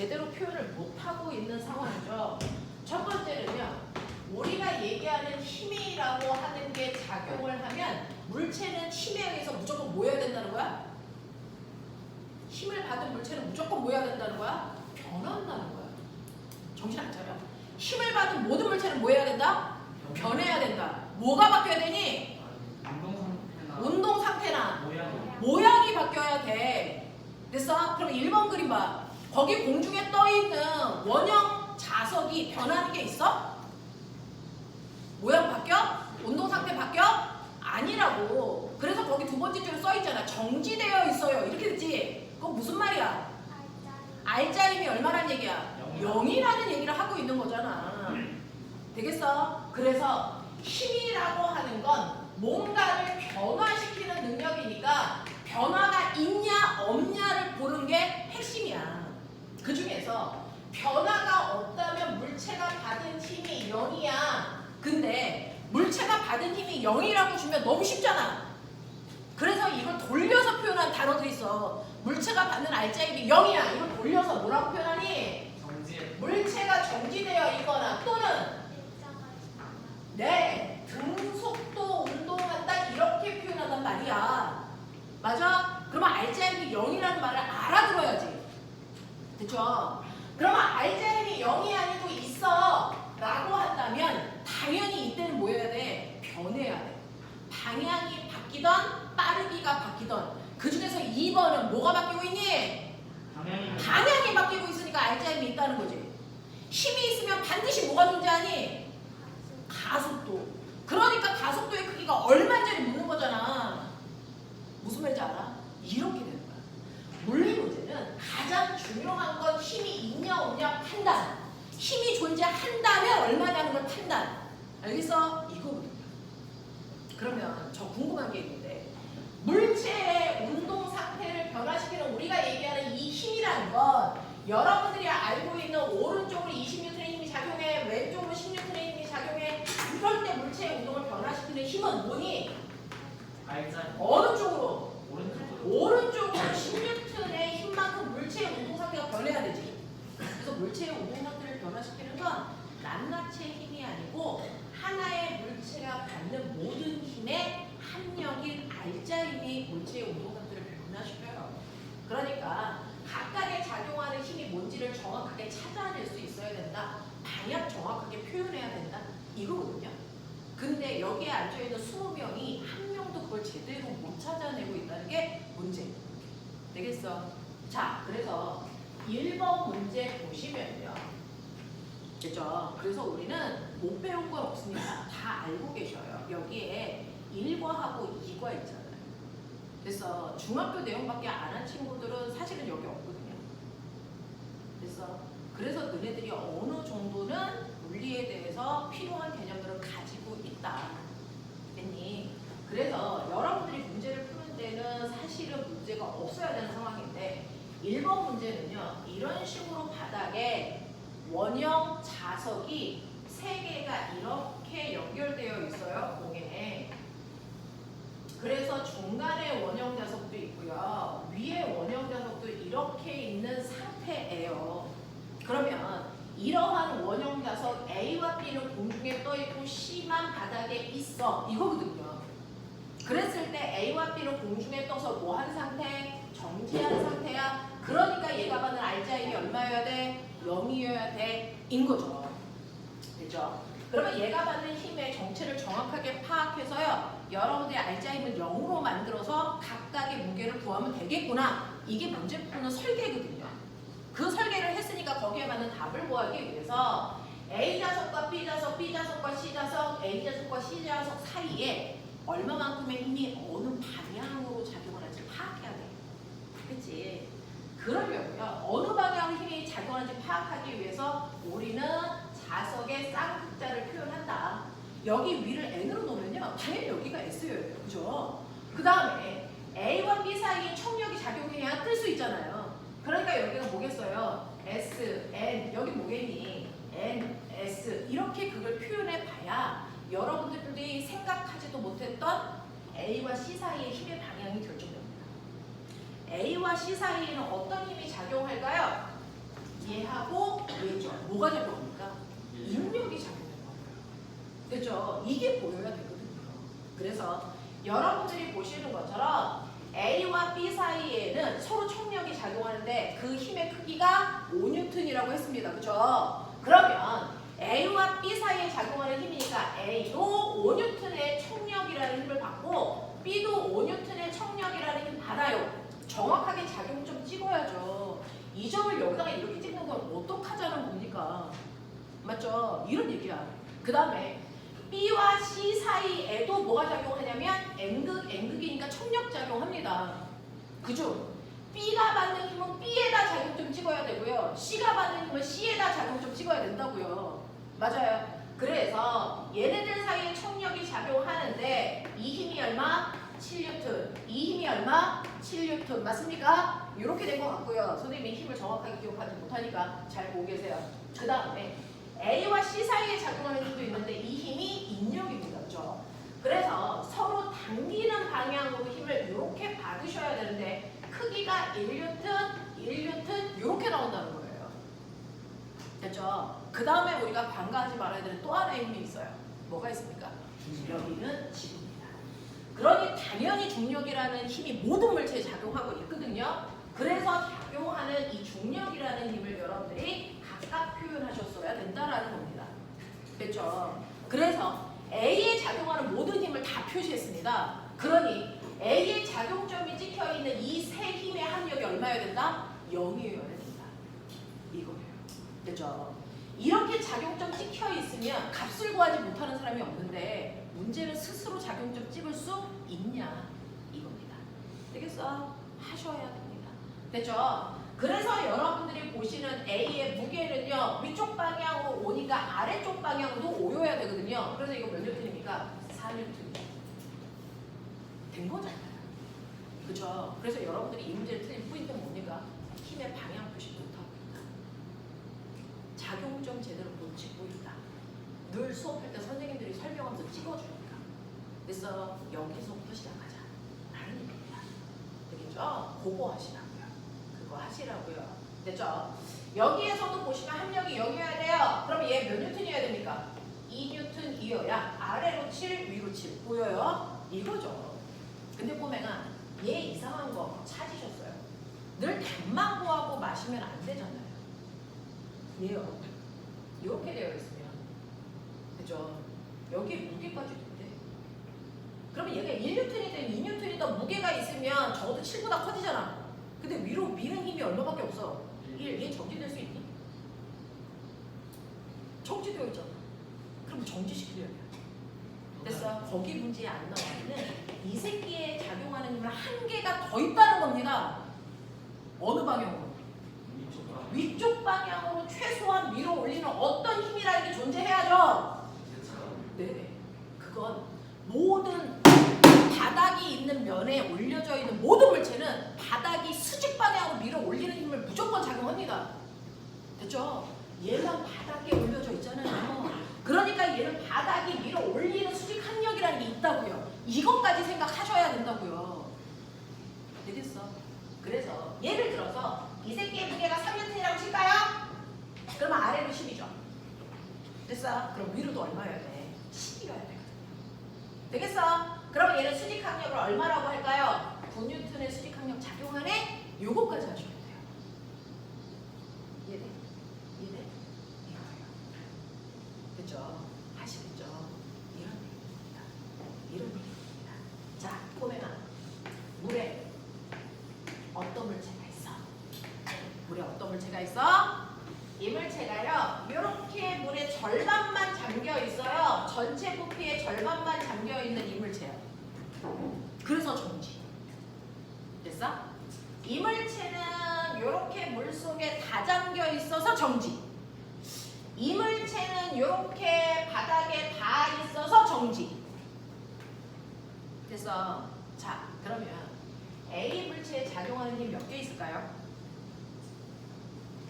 제대로 표현을 못하고 있는 상황이죠. 첫 번째는요. 우리가 얘기하는 힘이라고 하는 게 작용을 하면 물체는 힘에 의해서 무조건 뭐 해야 된다는 거야? 힘을 받은 물체는 무조건 뭐 해야 된다는 거야? 변한다는 거야. 정신 안 차려? 힘을 받은 모든 물체는 뭐 해야 된다? 변해야 된다. 뭐가 바뀌어야 되니? 운동 상태나 모양이 바뀌어야 돼. 됐어? 그럼 1번 그림 봐. 거기 공중에 떠있는 원형 자석이 변하는 게 있어? 모양 바뀌어? 운동 상태 바뀌어? 아니라고. 그래서 거기 두 번째 줄에 써있잖아. 정지되어 있어요. 이렇게 됐지? 그건 무슨 말이야? 알자 힘이 얼마란 얘기야? 0이라는 얘기를 하고 있는 거잖아. 되겠어? 그래서 힘이라고 하는 건 뭔가를 변화시키는 능력이니까 변화가 있냐 없냐를 보는 게 핵심이야. 그 중에서 변화가 없다면 물체가 받은 힘이 0이야. 근데 물체가 받은 힘이 0이라고 주면 너무 쉽잖아. 그래서 이걸 돌려서 표현한 단어들이 있어. 물체가 받는 알자 힘이 0이야. 이걸 돌려서 뭐라고 표현하니? 물체가 정지되어 있거나 또는 네, 등속도 운동한다 이렇게 표현하단 말이야. 맞아? 그러면 알자 힘이 0이라는 말을 알아들어야지. 됐죠? 그러면 알자 힘이 0이 아니고 있어 라고 한다면 당연히 이때는 뭐 해야 돼? 변해야 돼. 방향이 바뀌던 빠르기가 바뀌던 그 중에서 2번은 뭐가 바뀌고 있니? 방향이 바뀌고 있으니까 알자 힘이 있다는 거지. 힘이 있으면 반드시 뭐가 존재하니? 가속도. 그러니까 가속도의 크기가 얼마인지를 묻는 거잖아. 무슨 말인지 알아? 이렇게 되는 거야. 물리 문제는 가장 중요한 건 힘이 있냐 없냐 판단. 힘이 존재한다면 얼마냐는 걸 판단. 알겠어? 이거거든요. 그러면 저 궁금한 게 있는데 물체의 운동 상태를 변화시키는 우리가 얘기하는 이 힘이라는 건 여러분들이 알고 있는 오른쪽으로 20N의 힘이 작용해 왼쪽으로 10N의 힘이 작용해 이럴 때 물체의 운동을 변화시키는 힘은 뭐니? 어느 쪽으로? 오른쪽으로 10N의 힘만큼 물체의 운동 상태가 변해야 되지. 그래서 물체의 운동 상태를 변화시키는 건 낱낱이의 힘이 아니고 하나의 물체가 받는 모든 힘의 합력인 알자 힘이 물체의 운동 상태를 변화시켜요. 그러니까 각각의 작용하는 힘이 뭔지를 정확하게 찾아낼 수 있어야 된다. 방향 정확하게 표현해야 된다. 이거거든요. 근데 여기에 앉아있는 20명이 한 명도 그걸 제대로 못 찾아내고 있다는 게 문제예요. 되겠어? 자, 그래서 1번 문제 보시면요. 됐죠? 그래서 우리는 못 배운 건 없으니까 다 알고 계셔요. 여기에 1과하고 2과 있잖아요. 그래서 중학교 내용밖에 안 한 친구들은 사실은 여기 없거든요. 그래서 너네들이 어느 정도는 물리에 대해서 필요한 개념들을 가지고 있다. 됐니? 그래서 여러분들이 문제를 푸는 데는 사실은 문제가 없어야 되는 상황인데 1번 문제는요. 이런 식으로 바닥에 원형 자석이 3개가 이렇게 연결되어 있어요. 공에. 그래서 중간에 원형 자석도 있고요. 위에 원형 자석도 이렇게 있는 상태예요. 그러면 이러한 원형 자석 A와 B는 공중에 떠있고 C만 바닥에 있어. 이거거든요. 그랬을 때 A와 B는 공중에 떠서 뭐 한 상태? 정지한 상태야. 그러니까 얘가 받는 알자 힘이 얼마여야 돼? 0이어야 돼. 인 거죠. 됐죠? 그러면 얘가 받는 힘의 정체를 정확하게 파악해서요. 여러분들의 알자 힘을 0으로 만들어서 각각의 무게를 구하면 되겠구나. 이게 문제 푸는 설계거든요. 그 설계를 했으니까 거기에 맞는 답을 구하기 위해서 A자석과 B자석, B자석과 C자석, A자석과 C자석 사이에 얼마만큼의 힘이 어느 방향으로 작용을 할지 파악해야 돼. 그치? 그러려고요. 어느 방향의 힘이 작용하는지 파악하기 위해서 우리는 자석의 쌍극자를 표현한다. 여기 위를 n으로 놓으면요. 당연히 여기가 s예요. 그죠? 그 다음에 A와 B 사이에 청력이 작용해야 뜰 수 있잖아요. 그러니까 여기가 뭐겠어요? S, N. 여기 뭐겠니? N, S. 이렇게 그걸 표현해 봐야 여러분들이 생각하지도 못했던 A와 C 사이의 힘의 방향이 결정됩니다. A와 C 사이에는 어떤 힘이 작용할까요? 얘하고 얘죠. 뭐가 작용합니까? 인력이 작용하는 거예요. 그렇죠? 이게 보여야 되거든요. 그래서 여러분들이 보시는 것처럼 A와 B 사이에는 서로冲력이 작용하는데 그 힘의 크기가 5N이라고 했습니다. 그렇죠? 그러면 A와 B 사이에 작용하는 힘이니까 A도 5N의冲력이라는 힘을 받고 B도 5N의冲력이라는 힘을 받아요. 정확하게 작용 좀 찍어야죠. 이 점을 여기다가 이렇게 찍는 건 어떡하자는 겁니까? 맞죠? 이런 얘기야. 그 다음에 B와 C 사이에도 뭐가 작용하냐면 N극이니까冲력 작용합니다. 그죠? B가 받는 힘은 B에다 작용 좀 찍어야 되고요. C가 받는 힘은 C에다 작용 좀 찍어야 된다고요. 맞아요. 그래서 얘네들 사이에冲력이 작용하는데 이 힘이 얼마? 7N. 이 힘이 얼마? 7N. 맞습니까? 이렇게 된 것 같고요. 선생님이 힘을 정확하게 기억하지 못하니까 잘 보고 계세요. 그 다음에 A와 C 사이에 작용하는 힘도 있는데 이 힘이 인력입니다. 그렇죠? 그래서 서로 당기는 방향으로 힘을 이렇게 받으셔야 되는데 크기가 1N, 이렇게 나온다는 거예요. 됐죠? 그 다음에 우리가 간과하지 말아야 되는 또 하나의 힘이 있어요. 뭐가 있습니까? 여기는 지구입니다. 그러니 당연히 중력이라는 힘이 모든 물체에 작용하고 있거든요. 그래서 작용하는 이 중력이라는 힘을 여러분들이 각각 표현하셨어야 된다라는 겁니다. 그렇죠? 그래서 A에 작용하는 모든 힘을 다 표시했습니다. 그러니 A의 작용점이 찍혀있는 이 세 힘의 합력이 얼마여야 된다? 0이어야 된다. 이거예요. 됐죠? 이렇게 작용점 찍혀있으면 값을 구하지 못하는 사람이 없는데 문제는 스스로 작용점 찍을 수 있냐? 이겁니다. 되겠어? 하셔야 됩니다. 됐죠? 그래서 여러분들이 보시는 A의 무게는요. 위쪽 방향으로 오니까 아래쪽 방향으로 오여야 되거든요. 그래서 이거 몇 N입니까? 4N. 된 거잖아요. 그죠? 그래서 여러분들이 이 문제를 틀린 포인트는 뭡니까? 힘의 방향 표시 못하고 있다. 작용점 제대로 못 찍고 있다. 늘 수업할 때 선생님들이 설명하면서 찍어주니까. 그래서 여기서부터 시작하자. 라는 얘기입니다. 되겠죠? 그거 하시라고요. 그거 하시라고요. 됐죠? 여기에서도 보시면 합력이 0이어야 돼요. 그럼 얘 몇 N이어야 됩니까? 2N이어야 아래로 7, 위로 7. 보여요? 이거죠. 근데 꼬맹아, 얘 이상한 거 찾으셨어요? 늘 답만 구하고 마시면 안 되잖아요. 얘요. 이렇게 되어 있으면. 그죠? 여기에 무게까지 있는데. 그러면 얘가 1N이든 2N이든 무게가 있으면 적어도 7보다 커지잖아. 근데 위로 미는 힘이 얼마밖에 없어? 1. 얘 정지될 수 있니? 정지되어 있잖아. 그럼 정지시켜야 돼. 됐어? 거기 문제에 안 나와있는 이 새끼에 작용하는 힘을 한 개가 더 있다는 겁니다. 어느 방향으로? 위쪽 방향으로 최소한 밀어 올리는 어떤 힘이라는 게 존재해야죠. 네, 그건 모든 바닥이 있는 면에 올려져 있는 모든 물체는 바닥이 수직 방향으로 밀어 올리는 힘을 무조건 작용합니다. 됐죠? 얘만 바닥에 올려져 있잖아요. 그러니까 얘는 바닥이 밀어 올리는 수직 합력이라는 게 있다고요. 이것까지 생각하셔야 된다고요. 되겠어? 그래서 예를 들어서 이 새끼의 무게가 3N이라고 칠까요? 그러면 아래로 10이죠. 됐어? 그럼 위로도 얼마여야 돼? 10이어야 되거든요. 되겠어? 그럼 얘는 수직 합력을 얼마라고 할까요? 9N의 수직 합력 작용하네? 요거까지 하시면 돼요. 이해돼? 이해돼? 이거예요. 그죠? 하시겠죠? 이런 얘기입니다. 이런 얘기입니다. 자, 꼬맹아. 물에 어떤 물체가 있어? 물에 어떤 물체가 있어? 이 물체가요, 이렇게 물의 절반만 잠겨 있어요. 전체 부피의 절반만 잠겨 있는 이 물체예요. 그래서 정지. 됐어? 이 물체는 이렇게 물 속에 다 잠겨 있어서 정지. 이 물체는 이렇게 바닥에 다 있어서 정지. 됐어? 자, 그러면 A 물체에 작용하는 힘 몇 개 있을까요?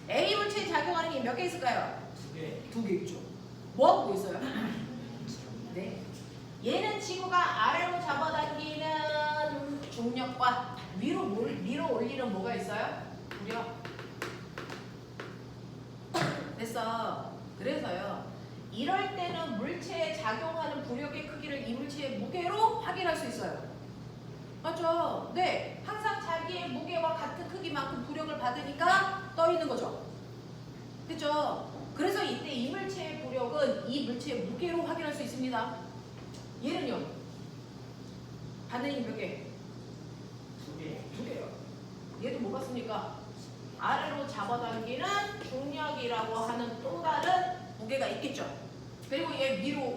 A 물체에 작용하는 힘 몇 개 있을까요? 2개. 2개 있죠. 뭐 하고 있어요? 네. 얘는 지구가 아래로 잡아당기는 중력과 위로 밀어 올리는 뭐가 있어요? 무려 됐어. 그래서요. 이럴 때는 물체에 작용하는 부력의 크기를 이물체의 무게로 확인할 수 있어요. 맞죠? 네. 항상 자기의 무게와 같은 크기만큼 부력을 받으니까 떠 있는 거죠. 그죠? 그래서 이때 이물체의 부력은 이 물체의 무게로 확인할 수 있습니다. 얘는요? 받는 힘 몇 개? 두 개요. 얘도 뭐 같습니까? 아래로 잡아당기는 중력이라고 하는 또 다른 무게가 있겠죠. 그리고 얘 위로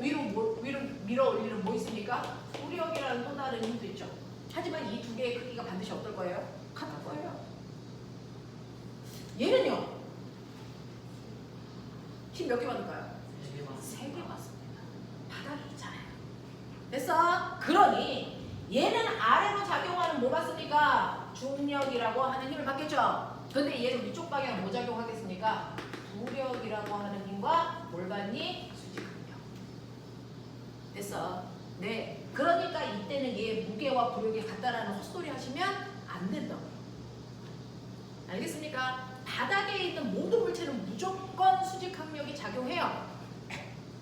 밀어 올리는 뭐 있습니까? 부력이라는 또 다른 힘도 있죠. 하지만 이 두 개의 크기가 반드시 어떨 거예요? 같을 거예요. 얘는요? 힘 몇 개 받을까요? 세 개 받습니다. 바닥이 있잖아요. 됐어? 그러니 얘는 아래로 작용하는 뭐 받습니까? 중력이라고 하는 힘을 받겠죠. 근데 얘는 위쪽 방향 뭐 작용하겠습니까? 부력이라고 하는 힘과 뭘 받니? 수직항력. 됐어? 네. 그러니까 이때는 얘 무게와 부력이 같다라는 헛소리 하시면 안 된다고요. 알겠습니까? 바닥에 있는 모든 물체는 무조건 수직항력이 작용해요.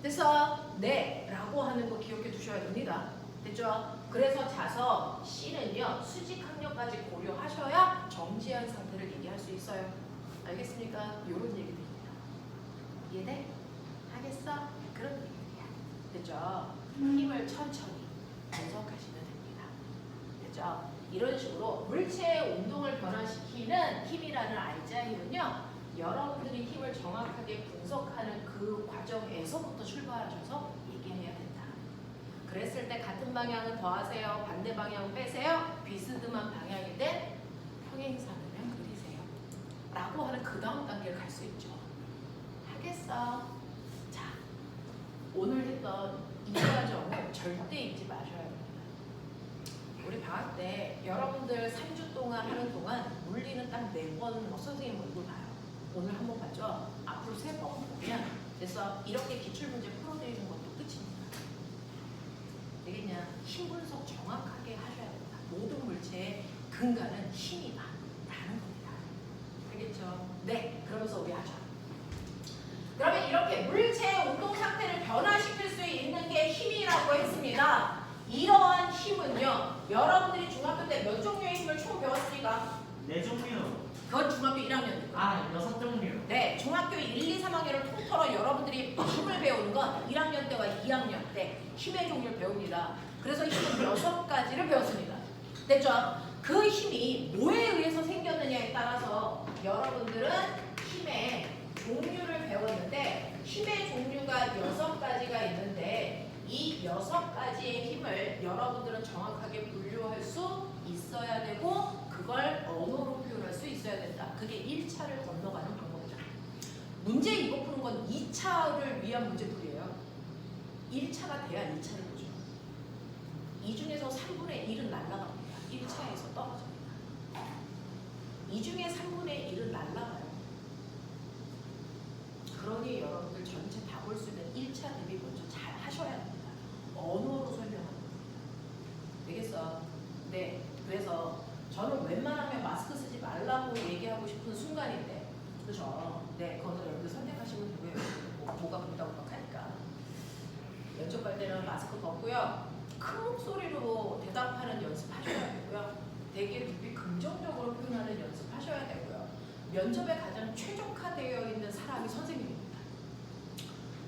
됐어? 네. 라고 하는 거 기억해 두셔야 됩니다. 됐죠? 그래서 자서 C는요. 수직항력까지 고려하셔야 정지한 상태를 얘기할 수 있어요. 알겠습니까? 요런 얘기들입니다. 이해돼? 하겠어? 그런 얘기들이야. 됐죠? 힘을 천천히 분석하시면 됩니다. 됐죠? 이런 식으로 물체의 운동을 변화시키는 힘이라는 알자힘은요. 여러분들이 힘을 정확하게 분석하는 그 과정에서부터 출발하셔서 얘기해야 된다. 그랬을 때 같은 방향은 더하세요. 반대 방향은 빼세요. 비스듬한 방향이 된 평행선을 그리세요. 라고 하는 그 다음 단계를 갈 수 있죠. 하겠어? 자, 오늘 했던 이 과정을 절대 잊지 마셔야 됩니다. 우리 방학 때 여러분들 3주 동안 하는 동안 물리는 딱 4번 선생님 얼굴 봐요. 오늘 한 번 봤죠? 앞으로 3번 보면 그래서 이렇게 기출문제 풀어드리는 것도 끝입니다. 되겠냐? 힘 분석 정확하게 하셔야 됩니다. 모든 물체의 근간은 힘이다 라는 겁니다. 알겠죠? 네, 그러면서 우리 하죠. 그러면 이렇게 물체의 운동 상태를 변화시킬 수 있는 게 힘이라고 했습니다. 이러한 힘은요, 여러분들이 중학교 때 몇 종류의 힘을 총 배웠습니까? 4종류. 그건 중학교 1학년. 6종류. 네, 중학교 1, 2, 3학년을 통틀어 여러분들이 힘을 배우는 건 1학년 때와 2학년 때 힘의 종류를 배웁니다. 그래서 힘은 6가지를 배웠습니다. 됐죠? 그 힘이 뭐에 의해서 생겼느냐에 따라서 여러분들은 힘의 종류를 배웠는데 힘의 종류가 6가지가 있는데 이 6가지의 힘을 여러분들은 정확하게 분류할 수 있어야 되고 그걸 언어로 표현할 수 있어야 된다. 그게 1차를 건너가는 방법이죠. 문제 이거 푸는 건 2차를 위한 문제풀이에요. 1차가 돼야 2차를 보죠. 이 중에서 3분의 1은 날아갑니다. 1차에서 떨어집니다. 이 중에 3분의 1은 날아가요. 그러니 여러분들 전체 다 볼 수 있는 1차 대비 먼저 잘 하셔야 합니다. 언어로 설명하는 겁니다. 되겠어? 네. 그래서 저는 웬만하면 마스크 쓰지 말라고 얘기하고 싶은 순간인데, 그렇죠? 네, 그거는 여러분들 선택하시면 되고요. 뭐가 끔덕끔덕하니까. 면접할 때는 마스크 벗고요. 큰 목소리로 대답하는 연습하셔야 되고요. 되게 눈빛 긍정적으로 표현하는 연습하셔야 되고요. 면접에 가장 최적화되어 있는 사람이 선생님입니다.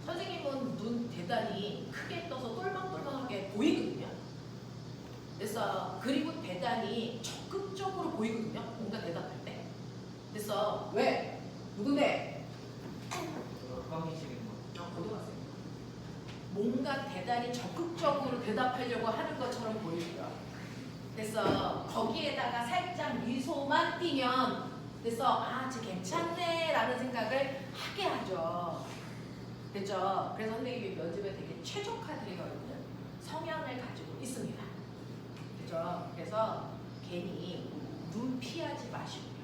선생님은 눈 대단히 크게 떠서 똘망똘망하게 보이거든요. 그래서 그리고 대단히 적극적으로 보이거든요. 뭔가 대답할 때. 그래서 왜? 누군데? 고등학생. 뭔가 대단히 적극적으로 대답하려고 하는 것처럼 보이고요. 그래서 거기에다가 살짝 미소만 띄면 그래서 아, 쟤 괜찮네 라는 생각을 하게 하죠. 됐죠? 그래서 선생님이 면접에 되게 최적화되어 있는 성향을 가지고 있습니다. 그죠? 그래서 괜히 눈 피하지 마시고요.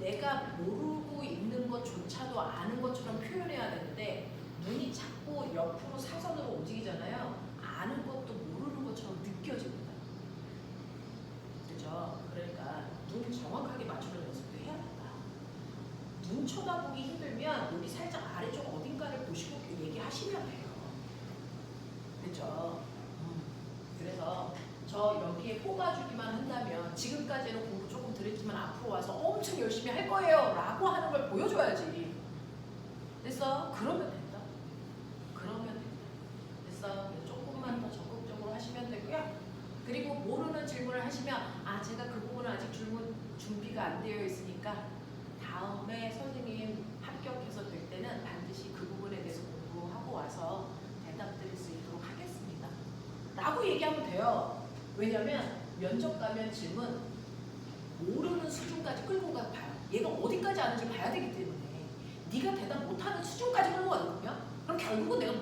내가 모르고 있는 것조차도 아는 것처럼 표현해야 되는데 눈이 자꾸 옆으로 사선으로 움직이잖아요. 아는 것도 모르는 것처럼 느껴집니다. 그죠? 그러니까 눈 정확하게 맞추는 연습도 해야 된다. 눈 쳐다 쳐다보기 힘들면 여기 살짝 아래쪽 어딘가를 보시고 얘기하시면 돼요. 그렇죠? 그래서 저 여기에 뽑아주기만 한다면 지금까지는 공부 조금 들었지만 앞으로 와서 엄청 열심히 할 거예요 라고 하는 걸 보여줘야지. 됐어? 그러면 된다. 그러면 된다. 됐어? 조금만 더 적극적으로 하시면 되고요. 그리고 모르는 질문을 하시면 제가 그 부분은 아직 준비가 안 되어 있으니까 다음에 선생님 합격해서 될 때는 반드시 그 부분에 대해서 공부하고 와서 대답 드릴 수 있도록 하겠습니다 라고 얘기하면 돼요. 왜냐면 면접 가면 질문 모르는 수준까지 끌고 가봐요. 얘가 어디까지 아는지 봐야 되기 때문에 네가 대답 못하는 수준까지 끌고 가거든요. 그럼 결국은 내가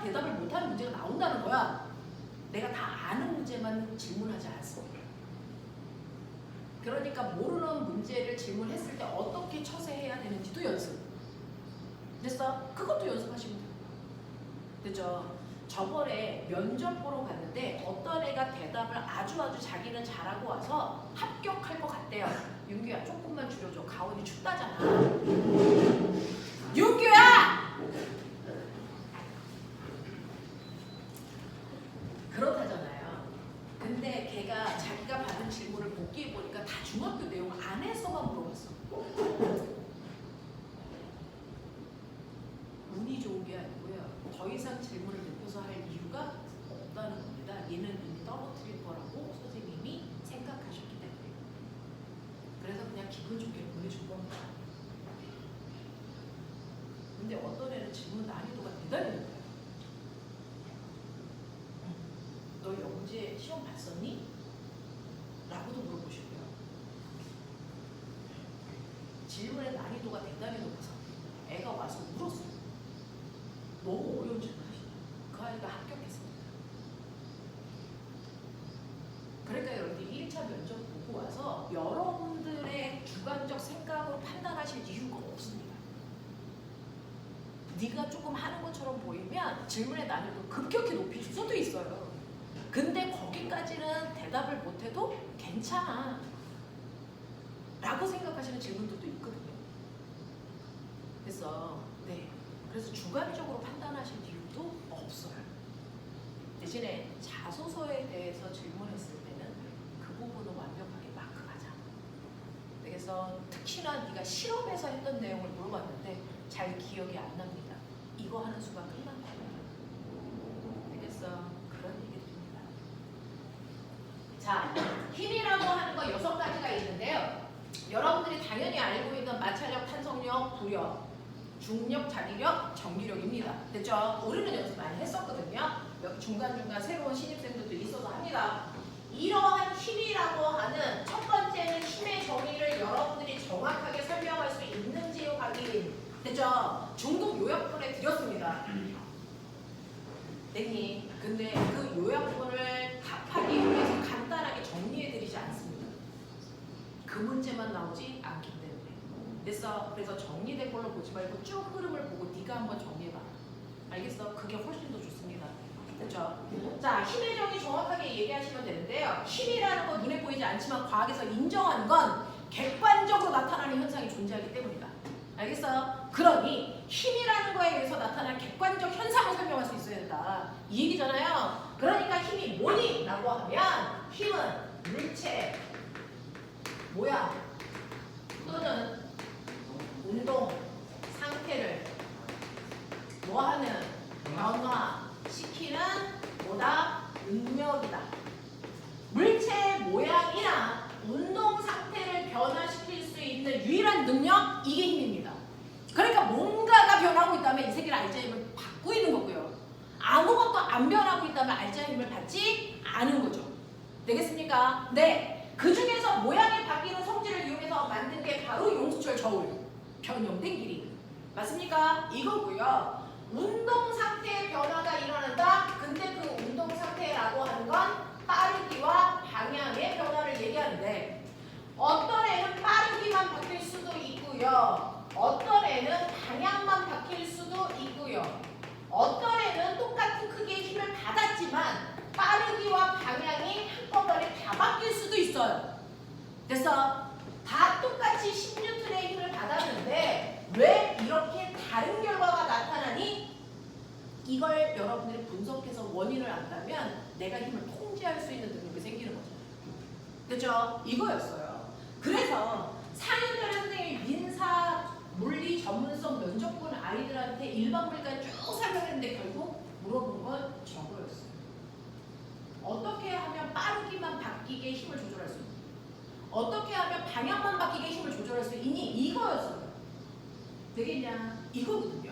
대답을 못하는 문제가 나온다는 거야. 내가 다 아는 문제만 질문하지 않습니다. 그러니까 모르는 문제를 질문했을 때 어떻게 처세해야 되는지도 연습. 됐어? 그것도 연습하시면 돼요. 됐죠? 저번에 면접 보러 갔는데 어떤 애가 대답을 아주 자기는 잘하고 와서 합격할 것 같대요. 윤규야 조금만 줄여줘. 가온이 춥다잖아. 윤규야! 그렇다잖아요. 근데 걔가 자기가 받은 질문을 복기해 보니까 다 중학교 내용 안에서만 물어봤어. 운이 좋은 게 아니고요. 더 이상 질문을 높여서 할 이유가 없다는 겁니다. 얘는 이미 떨어뜨릴 거라고 선생님이 생각하셨기 때문에. 그래서 그냥 기분 좋게 보내준 겁니다. 근데 어떤 애는 질문 난이도가 대단히 높아요. 너 영재 시험 봤었니? 라고도 물어보시고요. 질문의 난이도가 대단히 높아서 애가 와서 울었어요. 너무 어려운 질문 하시죠. 그 아이가 합격했습니다. 그러니까 여러분들이 1차 면접 보고 와서 여러분들의 주관적 생각으로 판단하실 이유가 없습니다. 네가 조금 하는 것처럼 보이면 질문의 난이도 급격히 높일 수도 있어요. 근데 거기까지는 대답을 못해도 괜찮아 라고 생각하시는 질문들도 있거든요. 그래서 주관적으로 판단하실 이유도 없어요. 대신에 자소서에 대해서 질문했을 때는 그 부분을 완벽하게 마크하자. 그래서 특히나 네가 실험에서 했던 내용을 물어봤는데 잘 기억이 안 납니다. 이거 하는 수가 끝난 거예요. 알겠어? 그런 얘기들입니다. 자, 힘이라고 하는 거 6가지가 있는데요. 여러분들이 당연히 알고 있는 마찰력, 탄성력, 부력, 중력, 자기력, 정기력입니다. 됐죠? 우리는 연습 많이 했었거든요. 여기 중간중간 새로운 신입생들도 있어서 합니다. 이러한 힘이라고 하는 첫 번째는 힘의 정의를 여러분들이 정확하게 설명할 수 있는지 확인. 됐죠? 중급 요약본에 드렸습니다. 땡님, 근데 그 요약본을 답하기 위해서 간단하게 정리해드리지 않습니다. 그 문제만 나오지 않기 때문에. 됐어? 그래서 정리된 걸로 보지 말고 쭉 흐름을 보고 네가 한번 정리해봐. 알겠어? 그게 훨씬 더 좋습니다. 됐죠? 자, 힘의 정의 정확하게 얘기하시면 되는데요. 힘이라는 건 눈에 보이지 않지만 과학에서 인정하는 건 객관적으로 나타나는 현상이 존재하기 때문이다. 알겠어요? 그러니 힘이라는 거에 의해서 나타난 객관적 현상을 설명할 수 있어야 된다. 이 얘기잖아요. 그러니까 힘이 뭐니? 라고 하면 힘은 물체, 모양 또는 운동 상태를 뭐하는 변화시키는 뭐다? 능력이다. 물체 모양이나 운동 상태를 변화시킬 수 있는 유일한 능력, 이게 힘입니다. 그러니까 뭔가가 변하고 있다면 이 새끼를 알츠하이머를 받고 있는 거고요. 아무것도 안 변하고 있다면 알츠하이머를 받지 않은 거죠. 되겠습니까? 네. 그 중에서 모양이 바뀌는 성질을 이용해서 만든 게 바로 용수철 저울, 변형된 길이. 맞습니까? 이거고요. 운동 상태의 변화가 일어난다. 근데 그 운동 상태라고 하는 건 빠르기와 방향의 변화를 얘기하는데 어떤 애는 빠르기만 바뀔 수도 있고요. 어떤 애는 방향만 바뀔 수도 있고요. 어떤 애는 똑같은 크기의 힘을 받았지만 빠르기와 방향이 한꺼번에 다 바뀔 수도 있어요. 그래서 다 똑같이 10N의 힘을 받았는데 왜 다른 결과가 나타나니 이걸 여러분들이 분석해서 원인을 안다면 내가 힘을 통제할 수 있는 능력이 생기는 거죠. 그렇죠? 이거였어요. 그래서 4년전에 선생님이 민사 물리 전문성 면접본 아이들한테 일반 물리까지 쭉 설명했는데 결국 물어본 건 저거였어요. 어떻게 하면 빠르기만 바뀌게 힘을 조절할 수 있니? 어떻게 하면 방향만 바뀌게 힘을 조절할 수 있니? 이거였어요. 되겠냐? 이거거든요.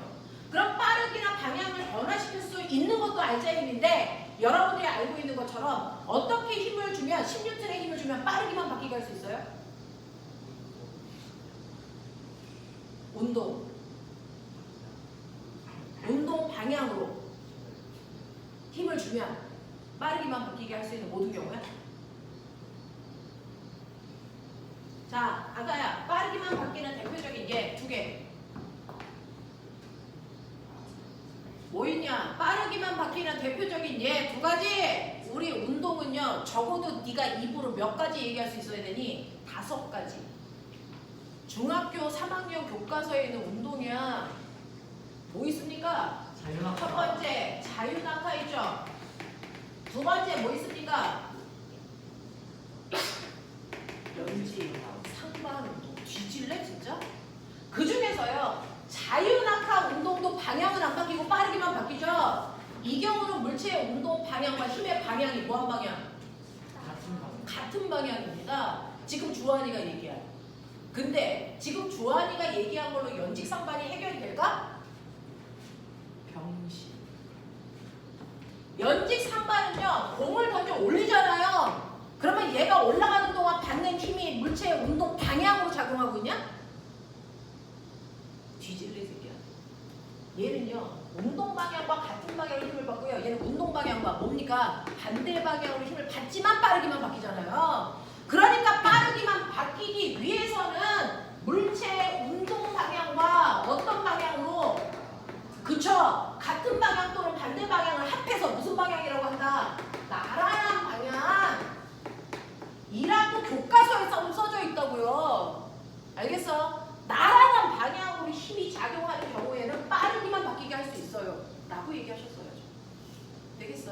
그럼 빠르기나 방향을 변화시킬 수 있는 것도 알자의 힘인데 여러분들이 알고 있는 것처럼 어떻게 힘을 주면 10N의 힘을 주면 빠르기만 바뀌게 할 수 있어요? 운동 방향으로 힘을 주면 빠르기만 바뀌게 할 수 있는 모든 경우야? 자, 아가야, 빠르기만 바뀌는 대표적인 예, 두 개. 뭐 있냐? 빠르기만 바뀌는 대표적인 예, 두 가지. 우리 운동은요, 적어도 네가 입으로 몇 가지 얘기할 수 있어야 되니? 5가지. 중학교 3학년 교과서에 있는 운동이야. 뭐 있습니까? 자유낙하. 첫 번째, 자유낙하 있죠? 두 번째, 뭐 있습니까? 연지, 상반 운동. 뒤질래, 진짜? 그 중에서요, 자유낙하 운동도 방향은 안 바뀌고 빠르기만 바뀌죠? 이 경우는 물체의 운동 방향과 힘의 방향이 뭐한 방향? 같은 방. 같은 방향입니다. 지금 주한이가 얘기한. 근데 지금 주한이가 얘기한 걸로 연직상반이 해결이 될까? 병신. 연직상반은요, 공을 던져 올리잖아요. 그러면 얘가 올라가는 동안 받는 힘이 물체의 운동 방향으로 작용하고 있냐? 뒤질래 새끼야. 얘는요, 운동 방향과 같은 방향으로 힘을 받고요. 얘는 운동 방향과 뭡니까? 반대 방향으로 힘을 받지만 빠르기만 바뀌잖아요. 그러니까 빠르기만 바뀌기 위해서는 물체의 운동 방향과 어떤 방향으로, 그쵸? 같은 방향 또는 반대 방향을 합해서 무슨 방향이라고 한다? 나란한 방향 이라고 교과서에 써져 있다고요. 알겠어? 나란한 방향으로 힘이 작용하는 경우에는 빠르기만 바뀌게 할 수 있어요 라고 얘기하셨어야죠. 되겠어?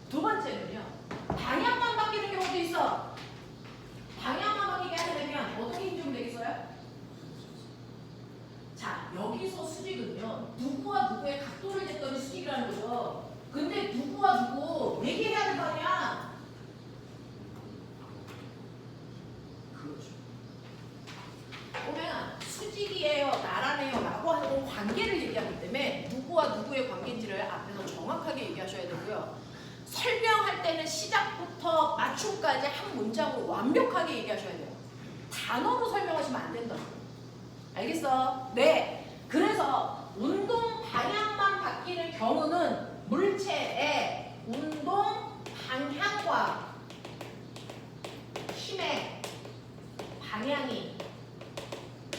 두 번째는요, 방향만 바뀌는 경우도 있어. 방향만 바뀌게 하려면 어떻게 힘 주면 되겠어요? 자, 여기서 수직은요, 누구와 누구의 각도를 쟀더니 수직이라는 거죠. 근데 누구와 누구 얘기해야 될 거 아니야? 그렇죠. 보면 수직이에요, 나란해요 라고 하는 관계를 얘기하기 때문에 누구와 누구의 관계인지를 앞에서 정확하게 얘기하셔야 되고요. 설명할 때는 시작부터 맞춤까지 한 문장으로 완벽하게 얘기하셔야 돼요. 단어로 설명하시면 안 된다고. 알겠어? 네. 그래서 운동 방향만 바뀌는 경우는 물체의 운동 방향과 힘의 방향이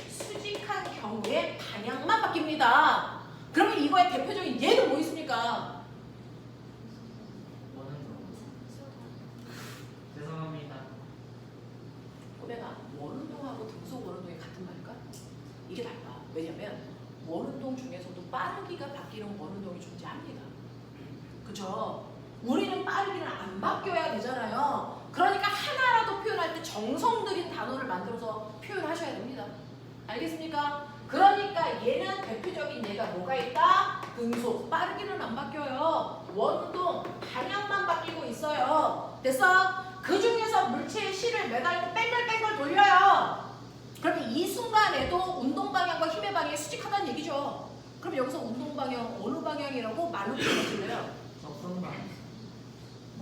수직한 경우에 방향만 바뀝니다. 그러면 이거의 대표적인 예는 뭐 있습니까? 원운동. 죄송합니다. 호배가 원운동하고 등속 원운동이 같은 말일까? 이게 달라. 왜냐면 원운동 중에서도 빠르기가 바뀌는 원운동이 존재합니다. 그죠? 우리는 빠르기는 안 바뀌어야 되잖아요. 그러니까 하나라도 표현할 때 정성 들인 단어를 만들어서 표현하셔야 됩니다. 알겠습니까? 그러니까 얘는 대표적인 예가 뭐가 있다? 등속. 빠르기는 안 바뀌어요. 원운동 방향만 바뀌고 있어요. 됐어? 그 중에서 물체의 실을 매달고 뺑글뺑글 돌려요. 그러면 이 순간에도 운동 방향과 힘의 방향이 수직하다는 얘기죠. 그럼 여기서 운동 방향 어느 방향이라고 말로 표현하실래요? 접선방.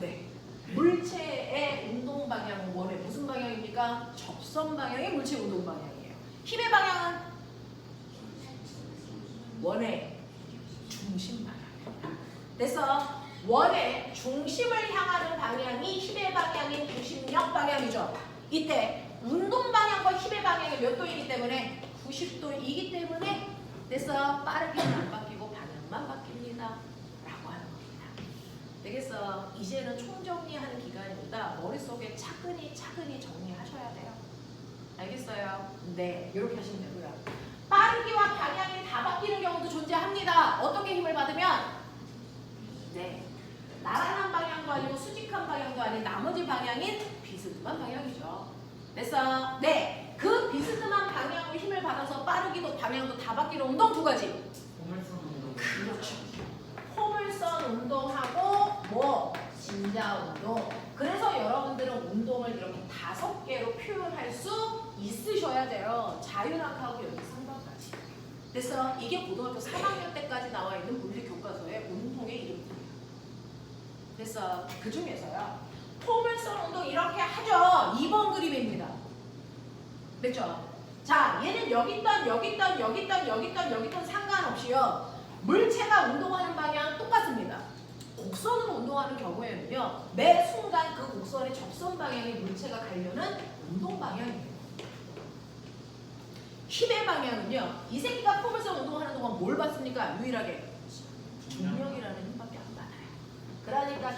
네. 물체의 운동 방향은 원의 무슨 방향입니까? 접선 방향이 물체의 운동 방향이에요. 힘의 방향은 원의 중심 방향입니다. 그래서 원의 중심을 향하는 방향이 힘의 방향인 중심력 방향이죠. 이때 운동 방향과 힘의 방향이 몇 도이기 때문에 90도이기 때문에 그래서 빠르게는 안 바뀌고 방향만 바뀝니다. 라고 하는 겁니다. 되겠어? 이제는 총정리하는 기간입니다. 머릿속에 차근히 정리하셔야 돼요. 알겠어요? 네, 이렇게 하시면 되고요. 빠르기와 방향이 다 바뀌는 경우도 방향도 아닌 나머지 방향인 비스듬한 방향이죠. 됐어? 네. 그 비스듬한 방향으로 힘을 받아서 빠르기도 방향도 다 바뀌는 운동 두 가지. 포물선 운동. 그렇죠. 포물선 운동하고 뭐 진자 운동. 그래서 여러분들은 운동을 이렇게 5개로 표현할 수 있으셔야 돼요. 자유낙하고 여기 3번까지. 됐어? 이게 고등학교 3학년 때까지 나와 있는 물리 교과서의 운동의 이름이에요. 됐어? 그 중에서요. 포물선 운동 이렇게 하죠. 2번 그림입니다. 됐죠? 자, 얘는 여기 있던 상관없이요. 물체가 운동하는 방향 똑같습니다. 곡선으로 운동하는 경우에는요. 매 순간 그 곡선의 접선 방향에 물체가 가려는 운동 방향이에요. 힘의 방향은요. 이 새끼가 포물선 운동하는 동안 뭘 받습니까? 유일하게 중력이라는 힘밖에 안 받아요. 그러니까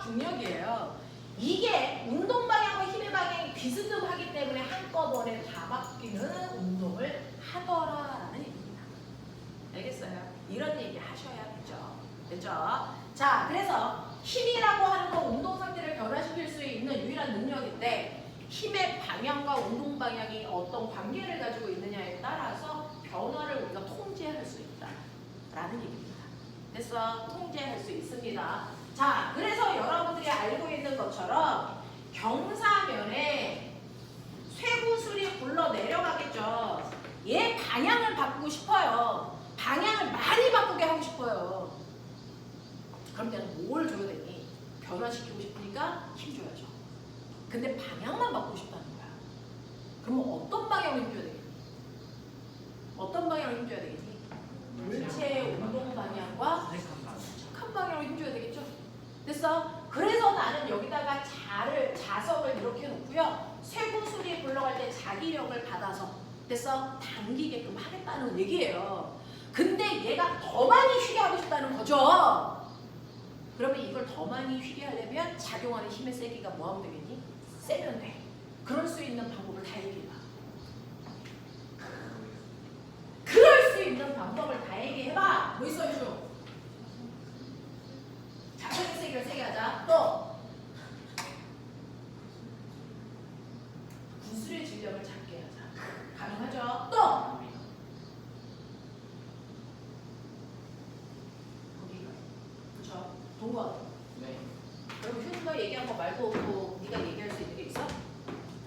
중력이에요. 이게 운동 방향과 힘의 방향이 비스듬하기 때문에 한꺼번에 다 바뀌는 운동을 하더라라는 얘기입니다. 알겠어요? 이런 얘기 하셔야겠죠. 됐죠? 자, 그래서 힘이라고 하는 건 운동 상태를 변화시킬 수 있는 유일한 능력인데 힘의 방향과 운동 방향이 어떤 관계를 가지고 있느냐에 따라서 변화를 우리가 통제할 수 있다라는 얘기입니다. 됐어? 통제할 수 있습니다. 자, 그래서 여러분들이 알고 있는 것처럼 경사면에 쇠구슬이 굴러 내려가겠죠. 얘 방향을 바꾸고 싶어요. 방향을 많이 바꾸게 하고 싶어요. 그럼 내가 뭘 줘야 되니? 변화시키고 싶으니까 힘 줘야죠. 근데 방향만 바꾸고 싶다는 거야. 그러면 어떤 방향으로 힘줘야 되겠니? 어떤 방향으로 힘줘야 되겠니? 물체의 운동 방향과 수직한 방향으로 힘줘야 되겠죠? 됐어? 그래서 나는 여기다가 자석을 이렇게 놓고요. 쇠구슬이 굴러갈 때 자기력을 받아서 됐어? 당기게끔 하겠다는 얘기예요. 근데 얘가 더 많이 휘게 하고 싶다는 거죠. 그러면 이걸 더 많이 휘게 하려면 작용하는 힘의 세기가 뭐 하면 되겠니? 세면 돼. 그럴 수 있는 방법을 다 얘기해봐. 그럴 수 있는 방법을 다 얘기해봐. 뭐 있어, 주? 자석의 세기를 세게 하자. 또 구슬의 질력을 작게 하자. 가능하죠? 또 거기가 그쵸? 동건. 네. 그럼 휴가 얘기한 거 말고 또 네가 얘기할 수 있는 게 있어?